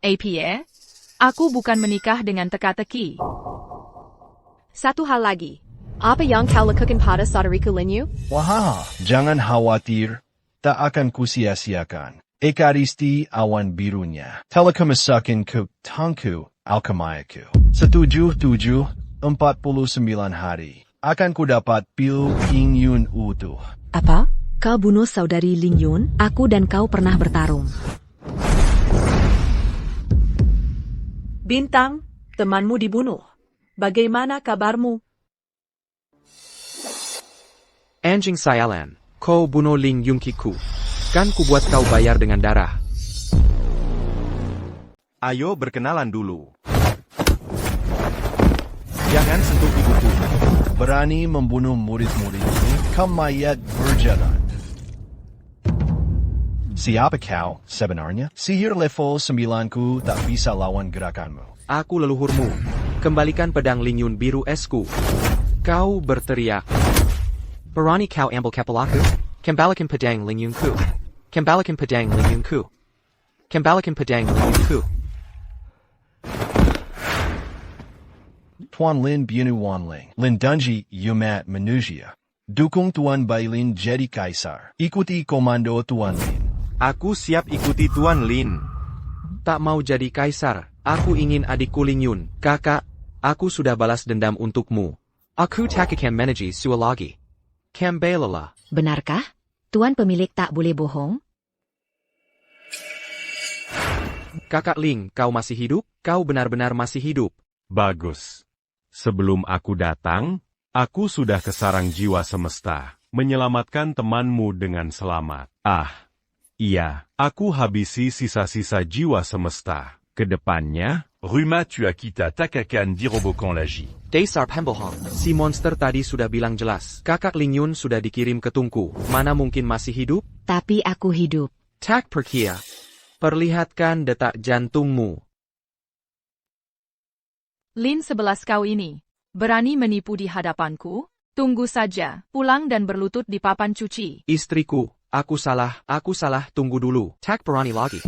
APA? Aku bukan menikah dengan teka-teki. Satu hal lagi. Apa yang kau lakukan pada saudariku Linyu? Wah, jangan khawatir. Tak akan kusia-siakan. Ekaristi awan birunya. Telekomasakin ke tangku alkemayaku. 7/7/49 hari. Akan ku dapat pil King Yun utuh. Apa? Kau bunuh saudari Ling Yun? Aku dan kau pernah bertarung. Bintang, temanmu dibunuh. Bagaimana kabarmu? Anjing Sialan, kau bunuh Ling Yunkiku. Kan ku buat kau bayar dengan darah. Ayo berkenalan dulu. Jangan sentuh ibuku. Berani membunuh murid-muridmu, kau mayat berjalan. Siapa kau, sebenarnya? Sihir level 9ku tak bisa lawan gerakanmu. Aku leluhurmu. Kembalikan pedang Ling Yun biru esku. Kau berteriak. Berani kau ambil kepalaku? Kembalikan pedang Ling Yunku. Kembalikan pedang Ling Yunku. Kembalikan pedang Ling Yunku. Tuan Lin Bianu Wanling, Lin Dunji Yumat Manusia. Dukung Tuan Bailin jadi kaisar. Ikuti komando Tuan Lin. Aku siap ikuti Tuan Lin. Tak mau jadi kaisar. Aku ingin adikku Ling Yun. Kakak, aku sudah balas dendam untukmu. Aku tak akan meneji sua lagi. Kembalilah. Benarkah? Tuan pemilik tak boleh bohong? Kakak Ling, kau masih hidup? Kau benar-benar masih hidup. Bagus. Sebelum aku datang, aku sudah ke sarang jiwa semesta, menyelamatkan temanmu dengan selamat. Ah, iya, aku habisi sisa-sisa jiwa semesta. Kedepannya, Ruma tu as kita Takakan Dirobokan Lagi. Dasar pembohong. Si monster tadi sudah bilang jelas. Kakak Ling Yun sudah dikirim ke Tungku. Mana mungkin masih hidup? Tapi aku hidup. Tak perkia. Perlihatkan detak jantungmu. Lin 11 kau ini. Berani menipu di hadapanku? Tunggu saja, pulang dan berlutut di papan cuci. Istriku, aku salah, tunggu dulu. Tak berani lagi.